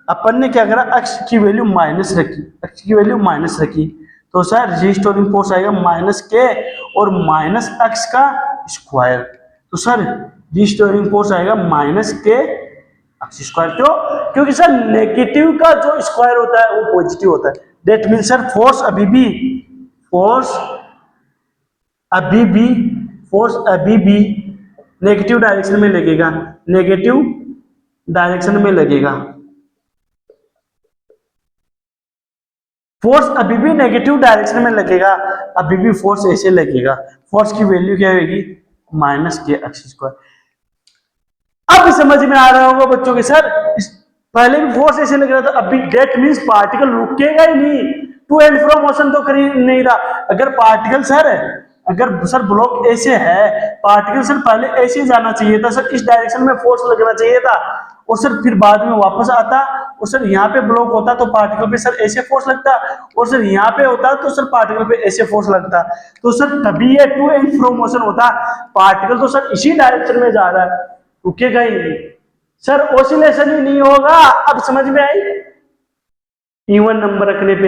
अपन ने क्या करा, x की वैल्यू माइनस रखी, x की वैल्यू माइनस रखी, तो सर रिस्टोरिंग फोर्स आएगा माइनस के और माइनस x का स्क्वायर, तो सर रिस्टोरिंग फोर्स आएगा माइनस के एक्स स्क्वायर। क्यों? क्योंकि सर नेगेटिव का जो स्क्वायर होता है वो पॉजिटिव होता है, दैट मीन सर फोर्स अभी भी नेगेटिव डायरेक्शन में लगेगा, नेगेटिव डायरेक्शन में लगेगा, फोर्स अभी भी नेगेटिव डायरेक्शन में लगेगा, अभी भी फोर्स ऐसे लगेगा, फोर्स की वैल्यू क्या होगी, माइनस के एक्स स्क्वायर। अब समझ में आ रहा होगा बच्चों के सर, पहले भी फोर्स ऐसे लग रहा था, अभी दैट मींस पार्टिकल रुकेगा ही नहीं, टू एंड फ्रो मोशन तो कर ही नहीं रहा। अगर पार्टिकल सर अगर सर ब्लॉक ऐसे है, पार्टिकल सर पहले ऐसे जाना चाहिए था सर, इस डायरेक्शन में फोर्स लगना चाहिए था, और सर फिर बाद में वापस आता, और सर यहाँ पे ब्लॉक होता तो पार्टिकल पे सर ऐसे फोर्स लगता, और सर यहाँ पे होता तो सर पार्टिकल पे ऐसे फोर्स लगता, तो सर तभी ये टू एंड फ्रो मोशन होता। पार्टिकल तो सर इसी डायरेक्शन में जा रहा है, रुकेगा ही नहीं सर, ऑसिलेशन ही नहीं होगा। अब समझ में आई? इवन नंबर रखने पे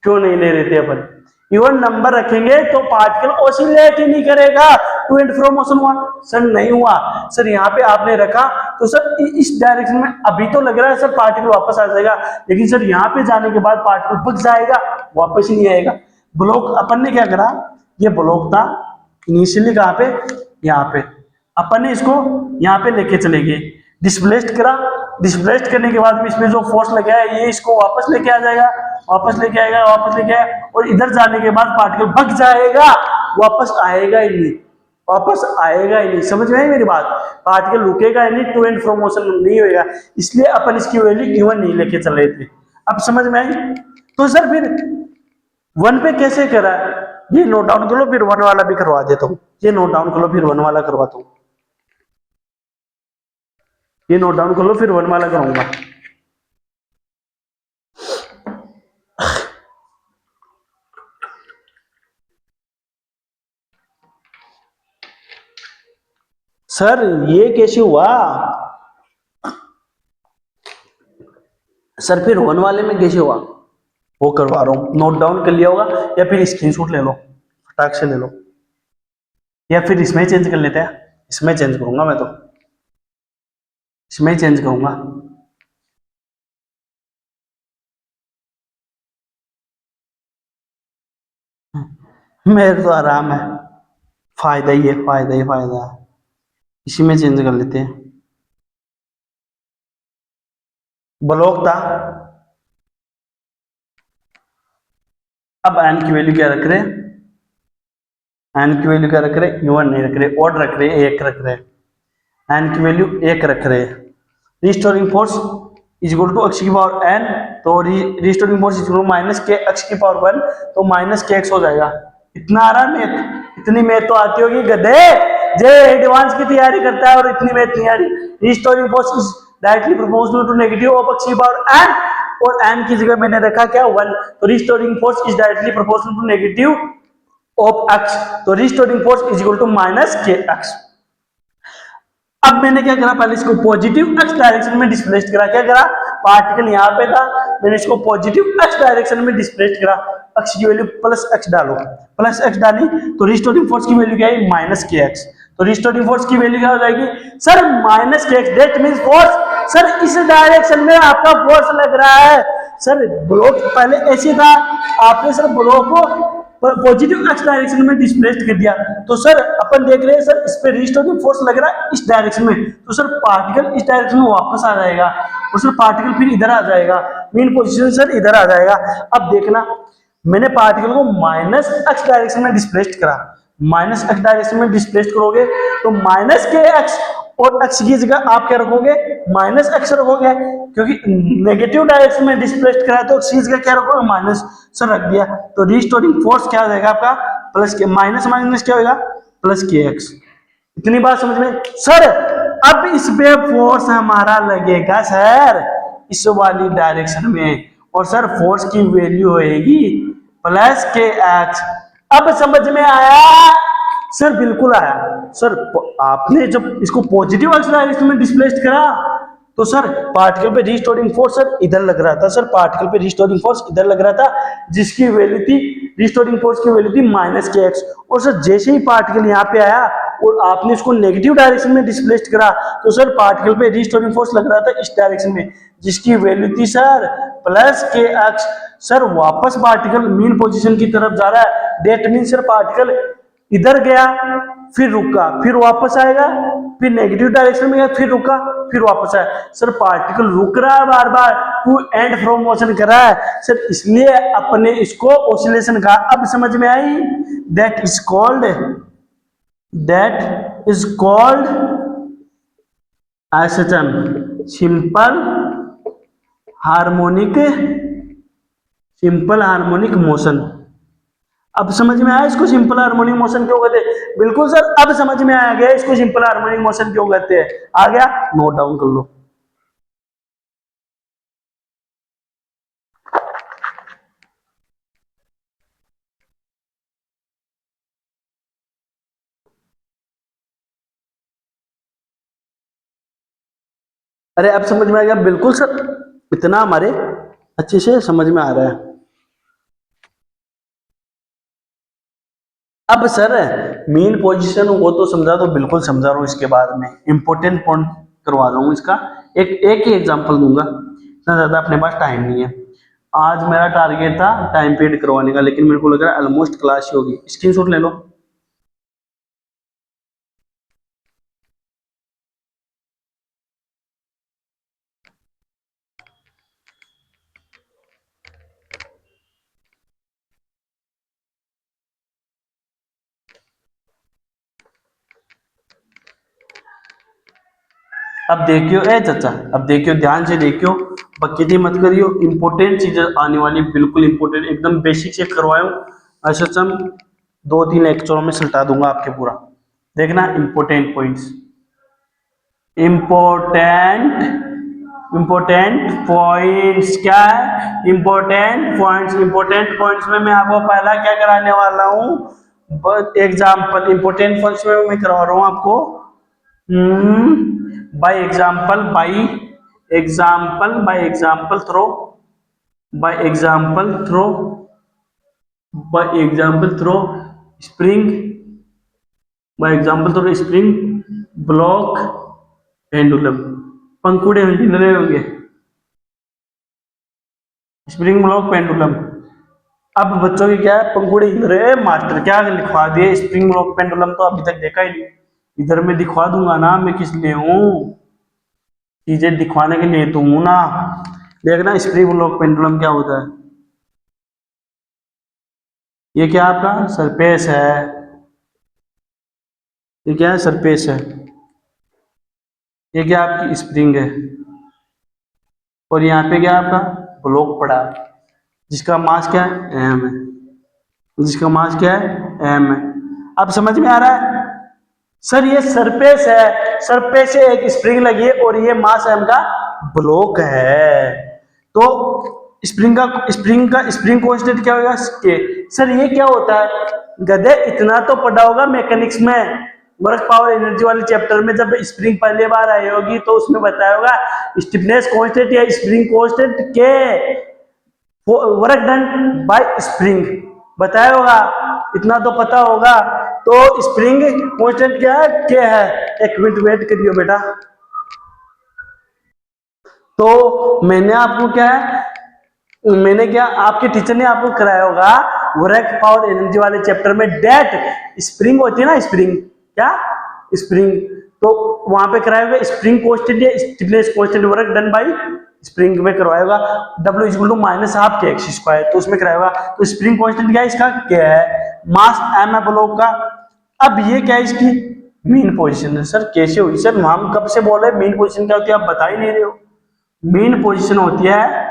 क्यों नहीं ले रहे थे अपन, इवन नंबर रखेंगे तो पार्टिकल ऑसिलेट ही नहीं करेगा, टू एंड फ्रो मोशन हुआ सर, नहीं हुआ सर। यहाँ पे आपने रखा तो सर इस डायरेक्शन में अभी तो लग रहा है सर पार्टिकल वापस आ जाएगा, लेकिन सर यहाँ पे जाने के बाद पार्टिकल भग जाएगा, वापस ही नहीं आएगा। ब्लॉक अपन ने क्या करा, ये ब्लॉक था इनिशियली कहाँ पे, यहाँ पे, अपन ने इसको यहाँ पे लेके चले गए, डिस्प्लेस्ड करा, डिस्प्लेस्ड करने के बाद इसमें जो फोर्स लगा है ये इसको वापस लेके आ जाएगा, वापस लेके आएगा, वापस लेके आएगा, और इधर जाने के बाद पार्टिकल भग जाएगा, वापस आएगा ही नहीं, वापस आएगा ही नहीं। समझ में आई मेरी बात? पार्टिकल रुकेगा ही नहीं, टू एंड फ्रो मोशन नहीं होएगा, इसलिए अपन इसकी वैल्यू गिवन नहीं लेके चल रहे थे। अब समझ में आई? तो सर फिर 1 पे कैसे करा, ये नोट डाउन कर लो, फिर 1 वाला भी करवा देता हूँ, ये नोट डाउन कर लो, फिर 1 वाला करवाता हूँ, ये नोट डाउन कर लो, फिर 1 वाला करूंगा। सर ये कैसे हुआ सर, फिर 1 वाले में कैसे हुआ वो करवा रहा हूं, नोट डाउन कर लिया होगा, या फिर स्क्रीनशॉट ले लो, फटाक से ले लो, या फिर इसमें चेंज कर लेते हैं, इसमें चेंज करूंगा मैं, तो इसमें चेंज करूंगा। मेरे तो आराम है, फायदा ही है, फायदा ही फायदा है, इसी में चेंज कर लेते हैं। ब्लॉक था, अब एन की वैल्यू क्या रख रहे हैं, एन की वैल्यू क्या रख रहे हैं, इवन नहीं रख रहे, ऑड रख रहे, 1 रख रहे, एन की वैल्यू 1 रख रहे। Restoring force is equal to x की पावर एन, तो restoring force is equal to minus के एक्स की पावर 1, तो माइनस के एक्स हो जाएगा। इतना आ रहा मैथ, इतनी मैथ तो आती होगी गधे, जे एडवांस की तैयारी करता है और इतनी मैथ नहीं आ रही। Restoring force is directly proportional to negative of x की पावर एन, और एन की जगह मैंने रखा क्या 1, तो restoring force is directly proportional to negative of X, तो restoring force is equal to minus के एक्स। अब मैंने क्या करा, पहले इसको पॉजिटिव एक्स डायरेक्शन में डिस्प्लेस्ड करा, क्या करा, पार्टिकल यहाँ पे था, मैंने इसको पॉजिटिव एक्स डायरेक्शन में डिस्प्लेस्ड करा, एक्स की वैल्यू प्लस एक्स डालो, प्लस एक्स डाली तो रिस्टोरिंग फोर्स की वैल्यू क्या है, माइनस के एक्स, तो रिस्टोरिंग फोर्स की वैल्यू क्या हो जाएगी सर, माइनस के x, that means force sir इस डायरेक्शन में आपका फोर्स लग रहा है। सर ब्लॉक पहले ऐसे था, आपने सर ब्लॉक को पॉजिटिव एक्स डायरेक्शन में डिस्प्लेस्ड कर दिया, तो सर अपन देख रहे हैं सर इस पे रिस्टोरिंग फोर्स लग रहा है इस डायरेक्शन में, तो सर पार्टिकल इस डायरेक्शन में वापस आ जाएगा, और सर पार्टिकल फिर इधर आ जाएगा, मेन पोजीशन सर इधर आ जाएगा। अब देखना मैंने पार्टिकल को माइनस एक्स डायरेक्शन में डिस्प्लेस्ड करा, माइनस एक्स डायरेक्शन में डिस्प्लेस्ड करोगे तो माइनस के एक्स और एक्स की जगह आप क्या रखोगे, माइनस एक्स रखोगे, क्योंकि नेगेटिव डायरेक्शन में डिस्प्लेस्ड करा तो एक्स की जगह क्या रखोगे, माइनस सर रख दिया। तो रीस्टोरिंग फोर्स क्या हो जाएगा आपका, प्लस के माइनस माइनस क्या होगा, प्लस के एक्स। इतनी बात समझ में सर। अब इस पे फोर्स हमारा लगेगा सर इस वाली डायरेक्शन में, और सर फोर्स की वैल्यू होएगी प्लस के एक्स। अब समझ में आया सर, बिल्कुल आया सर। आपने जब इसको पॉजिटिव एक्स डायरेक्शन में डिस्प्लेस्ड करा तो सर पार्टिकल पे रिस्टोरिंग फोर्स सर इधर लग रहा था, सर पार्टिकल पे रिस्टोरिंग फोर्स इधर लग रहा था, जिसकी वैल्यू थी, रिस्टोरिंग फोर्स की वैल्यू थी माइनस के एक्स। और सर जैसे ही पार्टिकल यहाँ पे आया और आपने इसको नेगेटिव डायरेक्शन में डिस्प्लेस्ड करा तो सर पार्टिकल पे रिस्टोरिंग फोर्स लग रहा था इस डायरेक्शन में, जिसकी वैल्यू थी सर प्लस के एक्स। सर वापस पार्टिकल मीन पोजीशन की तरफ जा रहा है, डेट मीन सर पार्टिकल इधर गया फिर रुका फिर वापस आएगा, फिर नेगेटिव डायरेक्शन में गया फिर रुका फिर वापस आया। सर पार्टिकल रुक रहा है बार बार, टू एंड फ्रो मोशन कर रहा है सर, इसलिए अपने इसको ऑसिलेशन कहा। अब समझ में आई, that is called SHM, simple harmonic motion. अब समझ में आया इसको सिंपल हार्मोनिक मोशन क्यों कहते हैं, बिल्कुल सर अब समझ में आ गया इसको सिंपल हार्मोनिक मोशन क्यों कहते हैं। आ गया, नोट डाउन कर लो। अरे अब समझ में आ गया, बिल्कुल सर, इतना हमारे अच्छे से समझ में आ रहा है। अब सर मेन पोजीशन वो तो समझा, तो बिल्कुल समझा रहा हूँ, इसके बाद में इंपॉर्टेंट पॉइंट करवा रहा हूँ इसका। एक ही एग्जांपल दूंगा, इतना ज्यादा अपने पास टाइम नहीं है। आज मेरा टारगेट था टाइम पीरियड करवाने का, लेकिन मेरे को लग रहा है ऑलमोस्ट क्लास ही होगी। स्क्रीनशॉट ले लो। अब देखियो ए चाचा, अब देखियो ध्यान से देखियो, बकैती मत करियो, इंपॉर्टेंट चीजें आने वाली, बिल्कुल इंपॉर्टेंट, एकदम बेसिक से करवाऊं। ऐसा हम 2-3 लेक्चरों में सल्टा दूंगा आपके पूरा। देखना इंपॉर्टेंट पॉइंट्स, इंपॉर्टेंट पॉइंट्स क्या है, इंपॉर्टेंट पॉइंट्स में मैं आपको पहला क्या कराने वाला हूँ, एग्जाम्पल। इंपॉर्टेंट पॉइंट्स में मैं करवा रहा हूँ आपको by example through spring block pendulum। पंखुड़े हिल रहे होंगे, स्प्रिंग ब्लॉक पेंडुलम। अब बच्चों की क्या है, पंखुड़े हिल रहे हैं, मास्टर क्या लिखवा दिए, स्प्रिंग ब्लॉक पेंडुलम तो अभी तक देखा ही नहीं। इधर मैं दिखवा दूंगा ना, मैं किस लिए हूं, चीजें दिखवाने के लिए तो हूं ना। देखना स्प्रिंग ब्लॉक पेंडुलम क्या होता है। ये क्या आपका सरफेस है, ये क्या है सरफेस है, ये क्या आपकी स्प्रिंग है, और यहाँ पे क्या आपका ब्लॉक पड़ा है, जिसका मास क्या है एम है, जिसका मास क्या है एम है। अब समझ में आ रहा है सर, ये सरफेस है, सरफेस से एक स्प्रिंग लगी है और ये मास एम का ब्लॉक है। तो स्प्रिंग कांस्टेंट क्या होगा के। सर ये क्या होता है गधे, इतना तो पढ़ा होगा मैकेनिक्स में, वर्क पावर एनर्जी वाले चैप्टर में, जब स्प्रिंग पहली बार आई होगी तो उसमें बताया होगा स्टिफनेस कांस्टेंट या स्प्रिंग कांस्टेंट के वर्क डन बाय स्प्रिंग, बताया होगा, इतना तो पता होगा। तो स्प्रिंग कांस्टेंट क्या है, के है। एक मिनट वेट करियो बेटा। तो मैंने आपको क्या है, मैंने क्या आपके टीचर ने आपको कराया होगा वर्क पावर एनर्जी वाले चैप्टर में, डेट स्प्रिंग होती है ना, स्प्रिंग क्या स्प्रिंग, तो वहां पे कराया होगा स्प्रिंग कांस्टेंट या stiffness constant work done by spring में करवाएगा W equal to minus half k x square, तो उसमें कराएगा। तो स्प्रिंग कांस्टेंट क्या है इसका, क्या है, मास m है ब्लॉक का। अब ये क्या है इसकी मीन पोजीशन है। सर कैसे हुई, सर हम कब से बोल रहे मीन पोजीशन क्या होती है, आप बता ही नहीं रहे हो। मीन पोजीशन होती है,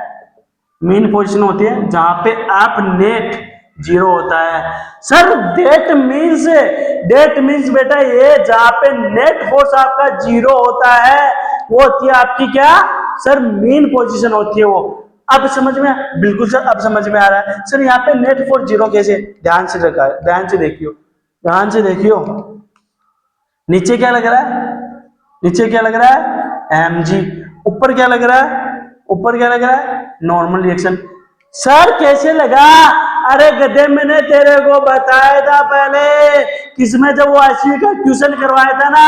मीन पोजीशन होती है जहां पे आप नेट जीरो होता है। सर डेट मीन्स बेटा ये जहां पे नेट फोर्स आपका जीरो होता है वो होती है आपकी क्या, सर मीन पोजीशन होती है वो। अब समझ में, बिल्कुल सर अब समझ में आ रहा है। सर यहाँ पे नेट फोर्स जीरो कैसे, ध्यान से रखा है, ध्यान से देखियो, ध्यान से देखियो। नीचे क्या लग रहा है, नीचे क्या लग रहा है mg, ऊपर क्या लग रहा है, ऊपर क्या लग रहा है नॉर्मल रिएक्शन। सर कैसे लगा, अरे गधे मैंने तेरे को बताया था पहले, किसमें जब वो आईसीयू का क्वेश्चन करवाया था ना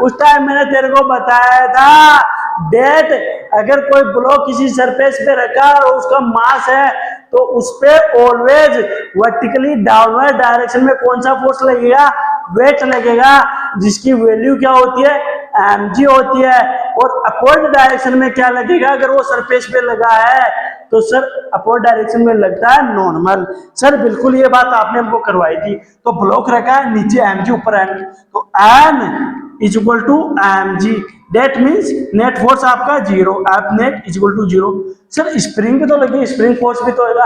उस टाइम मैंने तेरे को बताया था, डेट अगर कोई ब्लॉक किसी सरफेस पे रखा और उसका मास है तो उस पे ऑलवेज वर्टिकली डाउनवर्ड डायरेक्शन में कौन सा फोर्स लगेगा, वेट लगेगा, जिसकी वैल्यू क्या होती है mg होती है। और अपवर्ड डायरेक्शन में क्या लगेगा, अगर वो सरफेस पे लगा है तो सर अपवर्ड डायरेक्शन में लगता है नॉर्मल। सर बिल्कुल ये बात आपने हमको करवाई थी। तो ब्लॉक रखा है नीचे mg ऊपर n, तो n is equal to mg, that means net force आपका zero, F net is equal to zero. Sir spring भी तो लगी, स्प्रिंग फोर्स भी तो होगा।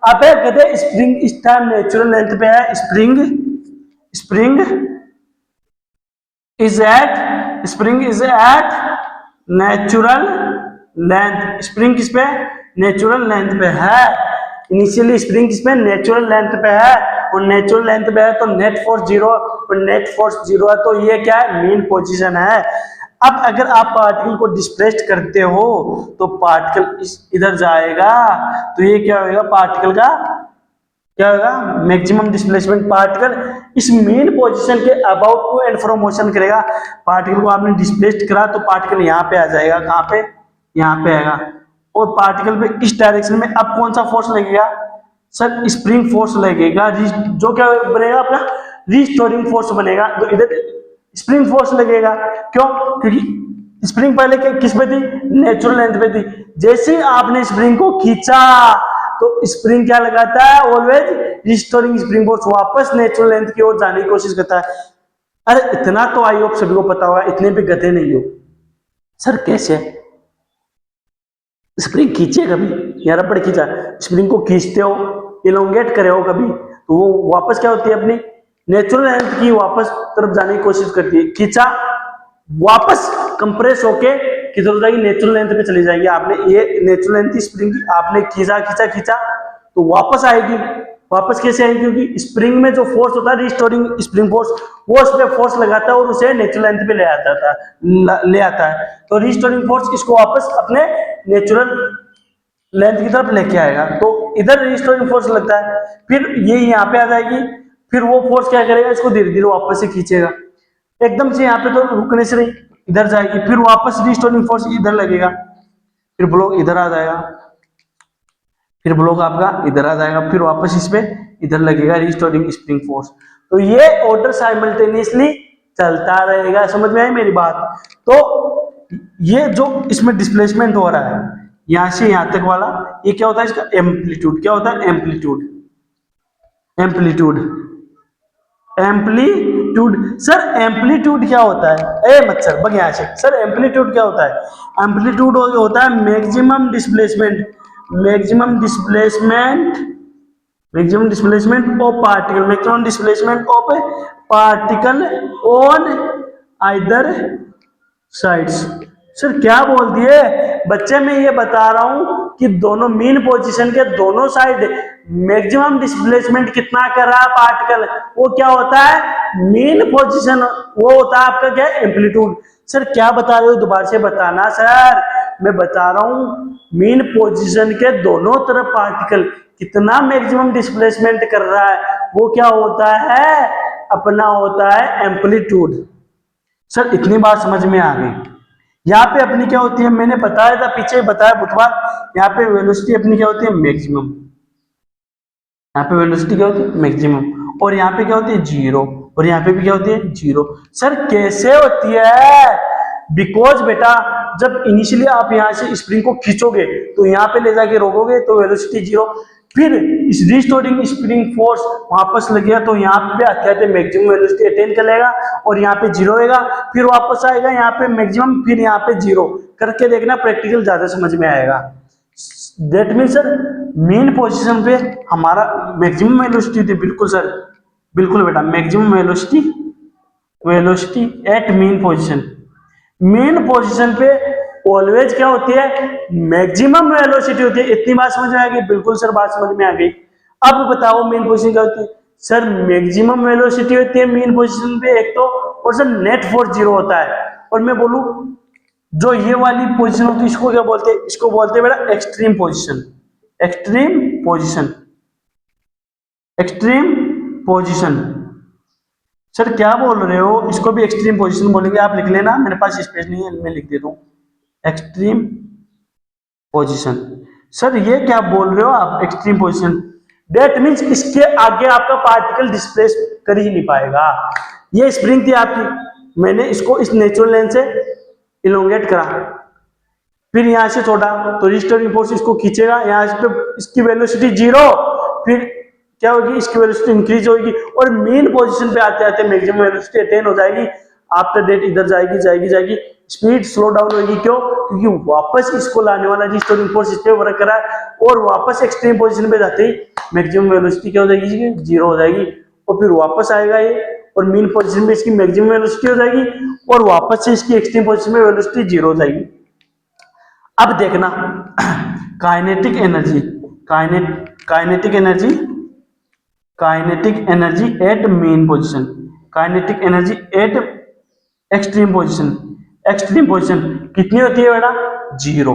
अब कहते स्प्रिंग इस टाइम नेचुरल लेंथ पे है, spring is at natural length, spring किस पे, नेचुरल लेंथ पे है। इनिशियली स्प्रिंग किस पे, नेचुरल लेंथ पे है, और नेचुरल लेंथ पे है तो नेट फोर्स जीरो, और नेट फोर्स जीरो है तो ये क्या है मीन पोजीशन है। अब अगर आप पार्टिकल को डिस्प्लेस्ड करते हो तो पार्टिकल इधर जाएगा, तो ये क्या होगा, पार्टिकल का क्या होगा, मैक्सिमम डिस्प्लेसमेंट। पार्टिकल इस मेन पोजीशन के about to and from motion करेगा। पार्टिकल को आपने डिस्प्लेस्ड करा तो पार्टिकल यहाँ पे आ जाएगा, कहाँ पे, यहाँ पे आएगा, और पार्टिकल पे इस डायरेक्शन में अब कौन सा फोर्स लगेगा, सर स्प्रिंग फोर्स लगेगा, जो क्या बनेगा आपका रिस्टोरिंग फोर्स बनेगा। तो इधर स्प्रिंग फोर्स लगेगा, क्यों, क्योंकि स्प्रिंग पहले किस पे थी, नेचुरल लेंथ पे थी। जैसे ही आपने स्प्रिंग को खींचा तो स्प्रिंग क्या लगाता है, ऑलवेज रिस्टोरिंग स्प्रिंग फोर्स, वापस नेचुरल लेंथ की ओर जाने की कोशिश करता है। अरे इतना तो आई होप सभी को पता होगा, इतने भी गधे नहीं हो। सर कैसे, स्प्रिंग खींचे कभी, यार रबड़ खींचा, स्प्रिंग को खींचते हो, इलोंगेट करे हो कभी, तो वो वापस क्या होती है अपनी नेचुरल लेंथ की वापस तरफ जाने की कोशिश करती है। खींचा, वापस कंप्रेस होके किधर हो जाएगी, नेचुरल लेंथ पे चली जाएगी। आपने ये नेचुरल लेंथ स्प्रिंग की आपने खींचा तो वापस आएगी। वापस कैसे आएगी, क्योंकि स्प्रिंग में जो फोर्स होता है रिस्टोरिंग स्प्रिंग फोर्स, वो उस पर फोर्स लगाता है और उसे नेचुरल लेंथ पे ले आता है। तो रिस्टोरिंग फोर्स इसको वापस अपने नेचुरल लेंथ की तरफ लेके आएगा, तो इधर रिस्टोरिंग फोर्स लगता है, फिर ये यहाँ पे आ जाएगी, फिर वो फोर्स क्या करेगा, इसको धीरे धीरे वापस से खींचेगा, एकदम से यहाँ पे तो रुकने से नहीं, इधर जाएगी, फिर वापस रिस्टोरिंग फोर्स इधर लगेगा, फिर ब्लॉक इधर आ जाएगा, फिर ब्लॉक आपका इधर आ जाएगा, फिर वापस इस पे इधर लगेगा रिस्टोरिंग स्प्रिंग फोर्स। तो ये ऑर्डर साइमल्टेनियसली चलता रहेगा। समझ में आई मेरी बात। तो ये जो इसमें डिस्प्लेसमेंट हो रहा है यहां से यहां तक वाला, ये क्या होता है, इसका एम्पलीट्यूड क्या होता है, एम्पलीट्यूड। सर एम्पलीट्यूड क्या होता है, ए मच्छर बग यहाँ से। सर एम्पलीट्यूड क्या होता है, एम्पलीट्यूड होता है maximum displacement of particle on either sides. Sir क्या बोल दिए बच्चे, मैं ये बता रहा हूं कि दोनों मीन पोजीशन के दोनों साइड मैक्सिमम डिस्प्लेसमेंट कितना कर रहा है पार्टिकल, वो क्या होता है मीन पोजीशन, वो होता है आपका क्या, एम्पलीट्यूड। सर क्या बता रहे हो, दोबारा से बताना। सर मैं बता रहा हूं मीन पोजीशन के दोनों तरफ पार्टिकल कितना मैक्सिमम डिस्प्लेसमेंट कर रहा है, वो क्या होता है, अपना होता है एम्पलीट्यूड। सर इतनी बात समझ में आ गई। यहाँ पे अपनी क्या होती है, मैंने बताया था पीछे, बताया बुधवार, यहाँ पे वेलोसिटी अपनी क्या होती है, मैक्सिमम। यहाँ पे वेलोसिटी क्या होती है, मैक्सिमम, और यहाँ पे क्या होती है, जीरो, और यहाँ पे भी क्या होती है, जीरो। सर कैसे होती है, बिकॉज बेटा जब इनिशियली आप यहाँ से स्प्रिंग को खींचोगे तो यहाँ पे ले जाके रोकोगे तो वेलोसिटी जीरो, फिर इस रिस्टोरिंग स्प्रिंग फोर्स वापस लग गया तो यहाँ पे आते आते मैक्सिमम वेलोसिटी अटेन कर लेगा और यहाँ पे जीरो रहेगा, फिर वापस आएगा यहाँ पे मैक्सिमम, फिर यहाँ पे जीरो। करके देखना, प्रैक्टिकल ज्यादा समझ में आएगा। That mean sir main position पे हमारा मैक्सिमम वेलोसिटी थी, बिल्कुल सर, बिल्कुल बेटा, maximum velocity at mean position. Main position पे ऑलवेज क्या होती है, मैक्सिमम वेलोसिटी होती है। इतनी बात समझ में आ गई? बिल्कुल सर, बात समझ में आ गई। अब बताओ मेन पोजीशन क्या होती है? सर मैक्सिमम वेलोसिटी होती है मेन पोजीशन पे एक तो, और सर नेट फोर्स जीरो होता है। और मैं बोलूं जो ये वाली पोजीशन होती है इसको क्या बोलते हैं? इसको बोलते हैं बेटा extreme position. Extreme position, extreme position. Sir क्या बोल रहे हो? इसको भी एक्सट्रीम पोजीशन बोलेंगे, आप लिख लेना, मेरे पास स्पेस नहीं है, मैं लिख देता हूँ एक्सट्रीम पोजीशन। सर ये क्या बोल रहे हो आप, एक्सट्रीम पोजीशन? दैट मीन्स इसके आगे आपका पार्टिकल डिस्प्लेस कर ही नहीं पाएगा। ये स्प्रिंग थी आपकी, मैंने इसको इस नेचुरल लेंथ से इलोंगेट करा, फिर यहां से छोड़ा तो रिस्टोरिंग फोर्स इसको खींचेगा, यहां से इसकी वेलोसिटी जीरो, फिर क्या होगी, इसकी वेलोसिटी इंक्रीज होगी और मेन पोजीशन पे आते आते मैक्सिमम वेलोसिटी अटेन हो जाएगी। आफ्टर डेट इधर जाएगी जाएगी जाएगी, स्पीड स्लो डाउन होगी। क्यों? क्योंकि वापस इसको लाने वाला रिस्टोरिंग फोर्स इस पे वर्क करा है और वापस एक्सट्रीम पोजीशन पे जाते ही मैक्सिमम वेलोसिटी क्या हो जाएगी, जीरो हो जाएगी। और फिर वापस आएगा ये और मेन पोजीशन में इसकी मैक्सिमम वेलोसिटी हो जाएगी और वापस से इसकी एक्सट्रीम पोजीशन में वेलोसिटी जीरो हो जाएगी। अब देखना kinetic energy, kinetic energy, kinetic energy at mean position, kinetic energy at extreme position. Extreme position कितनी होती है बेटा? जीरो।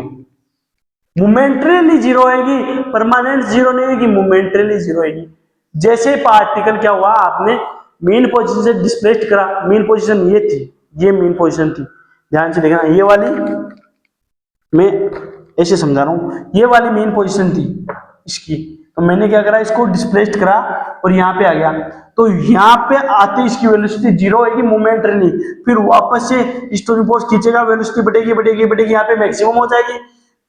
मोमेंटरीली जीरो होगी, परमानेंट जीरो नहीं होगी, मोमेंटरीली जीरो होगी। जैसे पार्टिकल क्या हुआ, आपने मेन पोजीशन से डिस्प्लेस्ड करा, मेन पोजीशन ये थी, ये मेन पोजीशन थी, ध्यान से देखना, ये वाली मैं ऐसे समझा रहा हूं, ये वाली मेन पोजीशन थी इसकी, तो मैंने क्या करा, इसको डिस्प्लेस्ड करा और यहाँ पे आ गया, तो यहाँ पे आते इसकी वेलोसिटी जीरो होगी मोमेंटरीली, फिर वापस से स्टोरिंग फोर्स खींचेगा, वेलोसिटी बढ़ेगी बढ़ेगी बढ़ेगी, यहाँ पे मैक्सिमम हो जाएगी,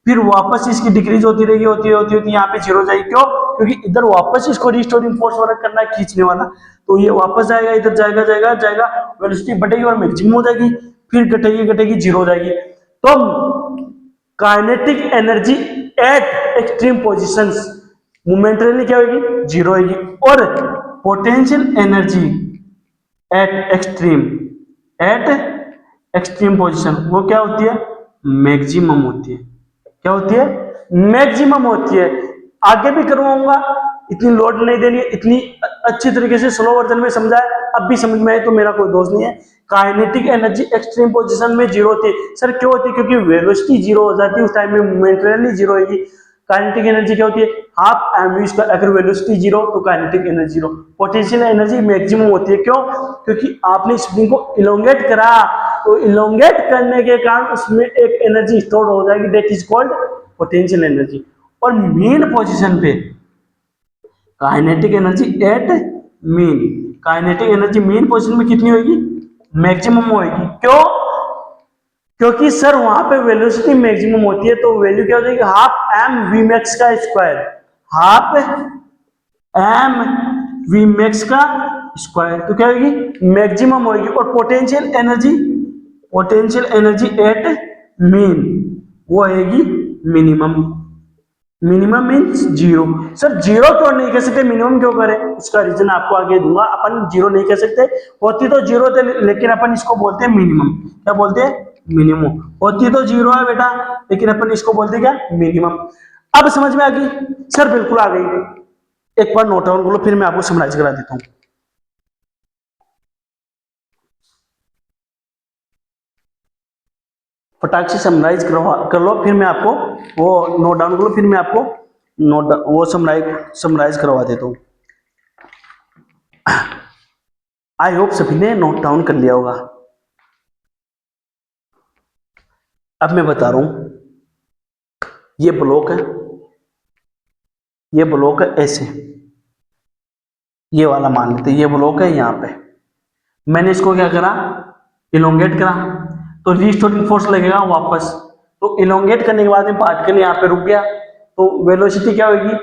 फिर वापस इसकी डिक्रीज होती रहेगी, होती होती होती यहाँ पे जीरो हो जाएगी। क्यों? क्योंकि इधर वापस इसको रिस्टोरिंग फोर्स वर्क करना है, खींचने वाला, तो ये वापस जाएगा, इधर जाएगा जाएगा जाएगा, वेलोसिटी बढ़ेगी और मैक्सिमम हो जाएगी, फिर घटेगी घटेगी, जीरो हो जाएगी। तो kinetic energy at extreme positions momentarily क्या होगी, जीरो होगी, और potential energy eight extreme position वो क्या होती है, मैक्सिमम होती है। क्या होती है? मैक्सिमम होती है। आगे भी करवाऊंगा, इतनी लोड नहीं देनी है, इतनी अच्छी तरीके से स्लो वर्जन में समझाया, अब भी समझ में आए तो मेरा कोई दोष नहीं है। काइनेटिक एनर्जी एक्सट्रीम पोजीशन में जीरो होती है। सर क्यों होती है? क्योंकि वेलोसिटी जीरो हो जाती है, उस टाइम में मोमेंटरीली जीरो होगी। काइनेटिक एनर्जी क्या होती है? हाफ एमवी स्क्वायर, अगर वेलोसिटी जीरो तो kinetic energy zero. Potential energy maximum होती है। क्यों? क्योंकि आपने स्प्रिंग को इलोंगेट करा, तो इलोंगेट करने के कारण उसमें एक एनर्जी स्टोर हो जाएगी, that is called potential energy. और मेन पोजीशन पे kinetic energy at mean, kinetic energy main position में कितनी होगी? मैक्सिमम होगी। क्यों? क्योंकि सर वहां पे वेलोसिटी मैक्सिमम होती है, तो वैल्यू क्या हो जाएगी, हाफ एम वी मैक्स का square, half M we max का स्क्वायर, तो क्या होगी, मैक्सिमम होगी। और पोटेंशियल एनर्जी एट मीन वो आएगी minimum. Minimum means zero. Sir zero क्यों नहीं कह सकते, मिनिमम क्यों करें? उसका रीजन आपको आगे दूंगा। अपन जीरो नहीं कह सकते, होती तो जीरो थे, लेकिन अपन इसको बोलते हैं मिनिमम। क्या बोलते हैं? मिनिमम। होती तो जीरो है बेटा, लेकिन अपन इसको बोलते क्या, मिनिमम। अब समझ में आ गई? सर बिल्कुल आ गई। एक बार नोट डाउन कर लो, फिर मैं आपको समराइज करा देता हूं। फटाक से समराइज कर लो, फिर मैं आपको वो नोट डाउन कर लो, फिर मैं आपको वो समराइज करवा देता हूं। आई होप सभी ने नोट डाउन कर लिया होगा। अब मैं बता रहा हूं, ये ब्लॉक है, ये ब्लॉक है ऐसे, ये वाला मान लेते, ये ब्लॉक है यहां पे। मैंने इसको क्या करा, इलोंगेट करा, तो रीस्टोरिंग फोर्स लगेगा वापस, तो इलोंगेट करने के बाद में पार्टिकल यहाँ पे रुक गया, तो वेलोसिटी क्या होगी,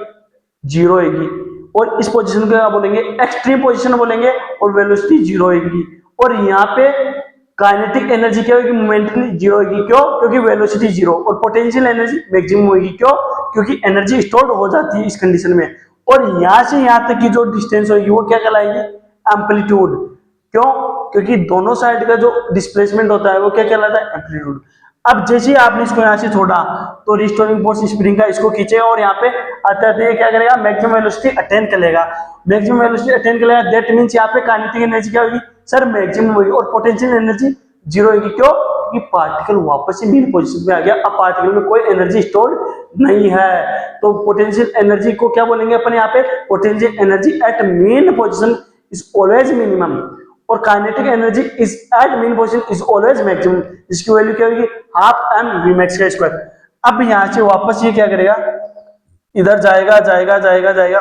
जीरो होगी। और इस पोजीशन को क्या बोलेंगे, एक्सट्रीम पोजीशन बोलेंगे, और वेलोसिटी जीरो होगी। और यहाँ पे काइनेटिक एनर्जी क्या होगी, मोमेंटली जीरो होगी। क्यों? क्योंकि वेलोसिटी जीरो। और पोटेंशियल एनर्जी मैक्सिमम होगी। क्यों? क्योंकि एनर्जी स्टोर्ड हो जाती है इस कंडीशन में। और यहां से यहां तक की जो डिस्टेंस होगी वो क्या कहलाएगी, एम्पलीट्यूड। क्यों? क्योंकि दोनों साइड का जो डिस्प्लेसमेंट होता है वो क्या कहलाता है, एम्पलीट्यूड। अब जैसे ही आपने इसको यहां से छोड़ा तो रिस्टोरिंग फोर्स स्प्रिंग का इसको खींचेगा और यहाँ पे आते क्या करेगा, मैक्सिमम वेलोसिटी अटेन कर लेगा। मैक्सिमम वेलोसिटी अटेन कर लेगा, दैट मींस यहाँ पे काइनेटिक एनर्जी क्या होगी सर, मैक्सिमम होगी। और पोटेंशियल एनर्जी जीरो होगी। क्यों? क्योंकि पार्टिकल वापस से मेन पोजीशन पे आ गया। अब पार्टिकल में कोई एनर्जी स्टोर्ड नहीं है, तो पोटेंशियल एनर्जी को क्या बोलेंगे अपन यहाँ पे, potential energy at mean position is always minimum, और kinetic energy is at mean position is always maximum, जिसकी वैल्यू क्या होगी, हाफ एम वी मैक्स का स्क्वायर। अब यहां से वापस ये क्या करेगा, इधर जाएगा जाएगा जाएगा जाएगा,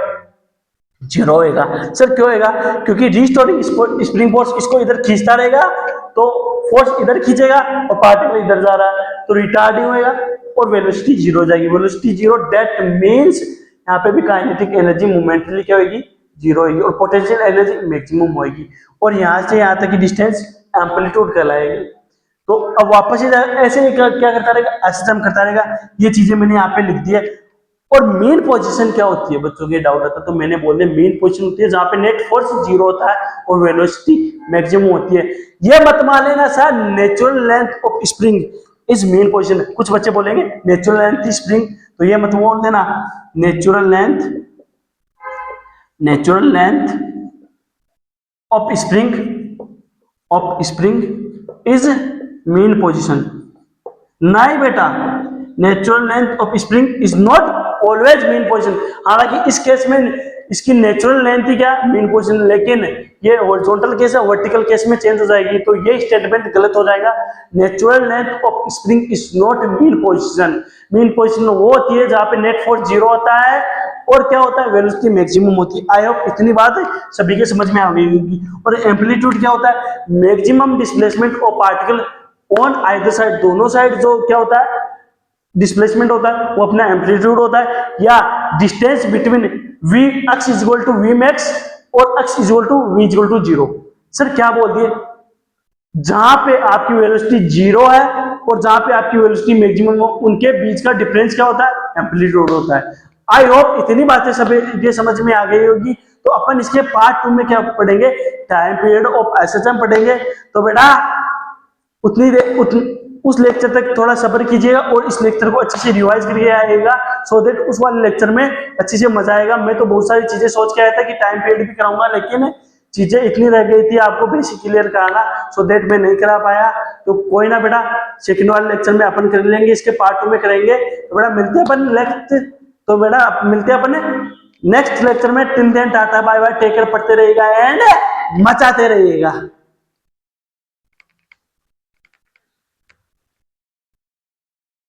जीरो होएगा। सर क्यों होएगा? क्योंकि रिस्टोरिंग स्प्रिंग फोर्स इसको इधर खींचता रहेगा, तो फोर्स इधर खींचेगा और पार्टिकल इधर जा रहा है, तो रिटार्डिंग होएगा और वेलोसिटी जीरो हो जाएगी। वेलोसिटी जीरो, दैट मींस यहाँ पे भी काइनेटिक एनर्जी मोमेंटली क्या होगी, जीरो होगी, और पोटेंशियल एनर्जी मैक्सिमम होगी। और यहां से यहां तक की डिस्टेंस एम्पलीट्यूड कहलाएगी। तो अब वापस ऐसे क्या करता रहेगा, ऐसे करता रहेगा। ये चीजें मैंने यहाँ पे लिख दी है। और मेन पोजीशन क्या होती है, बच्चों के डाउट आता है तो मैंने बोल दिया, मेन पोजीशन होती है जहां पे नेट फोर्स जीरो होता है और वेलोसिटी मैक्सिमम होती है। ये मत मान लेना sir natural length of spring is main position. कुछ बच्चे बोलेंगे नेचुरल लेंथ स्प्रिंग, तो ये मत बोल देना, natural length of spring is main position. नहीं बेटा, natural length of spring is not always main position. हालांकि इस केस में इसकी नेचुरल लेंथ ही क्या, मेन पोजीशन, लेकिन ये हॉरिजॉन्टल केस है, वर्टिकल केस में चेंज हो जाएगी, तो ये स्टेटमेंट गलत हो जाएगा। Natural length of spring is not main position. Main position वो होती है जहां पे नेट फोर्स जीरो होता है और क्या होता है, वेलोसिटी मैक्सिमम होती है। आई होप इतनी बात सभी के समझ में आ गई होगी। और एम्पलीट्यूड क्या होता है, maximum displacement of particle on either side, दोनों साइड जो क्या होता है डिस्प्लेसमेंट होता है वो अपना एम्पलीट्यूड होता है, या distance between v x is equal to v max और x is equal to v is equal to zero. Sir क्या बोल दिए, जहां पे आपकी वेलोसिटी जीरो है और जहां पे आपकी वेलोसिटी मैक्सिमम हो, उनके बीच का डिफरेंस क्या होता है, एम्पलीट्यूड होता है। आई होप इतनी बातें सभी ये समझ में आ गई होगी। तो अपन इसके पार्ट 2 में क्या पढ़ेंगे, टाइम पीरियड ऑफ एसएचएम पढ़ेंगे। तो बेटा उस लेक्चर तक थोड़ा सब्र कीजिएगा और इस लेक्चर को अच्छे से रिवाइज करके आएगा, सो दैट उस वाले लेक्चर में अच्छे से मजा आएगा। मैं तो बहुत सारी चीजें सोच के आया था कि टाइम पीरियड भी कराऊंगा, लेकिन चीजें इतनी रह गई थी आपको बेसिक क्लियर कराना, सो दैट मैं नहीं करा पाया। तो कोई ना बेटा, सेकंड वाले लेक्चर में अपन कर लेंगे, इसके पार्ट 2 में करेंगे। तो बेटा मिलते हैं अपन नेक्स्ट लेक्चर में। Till then tata bye bye, take care, पढ़ते रहिएगा एंड मचाते रहिएगा।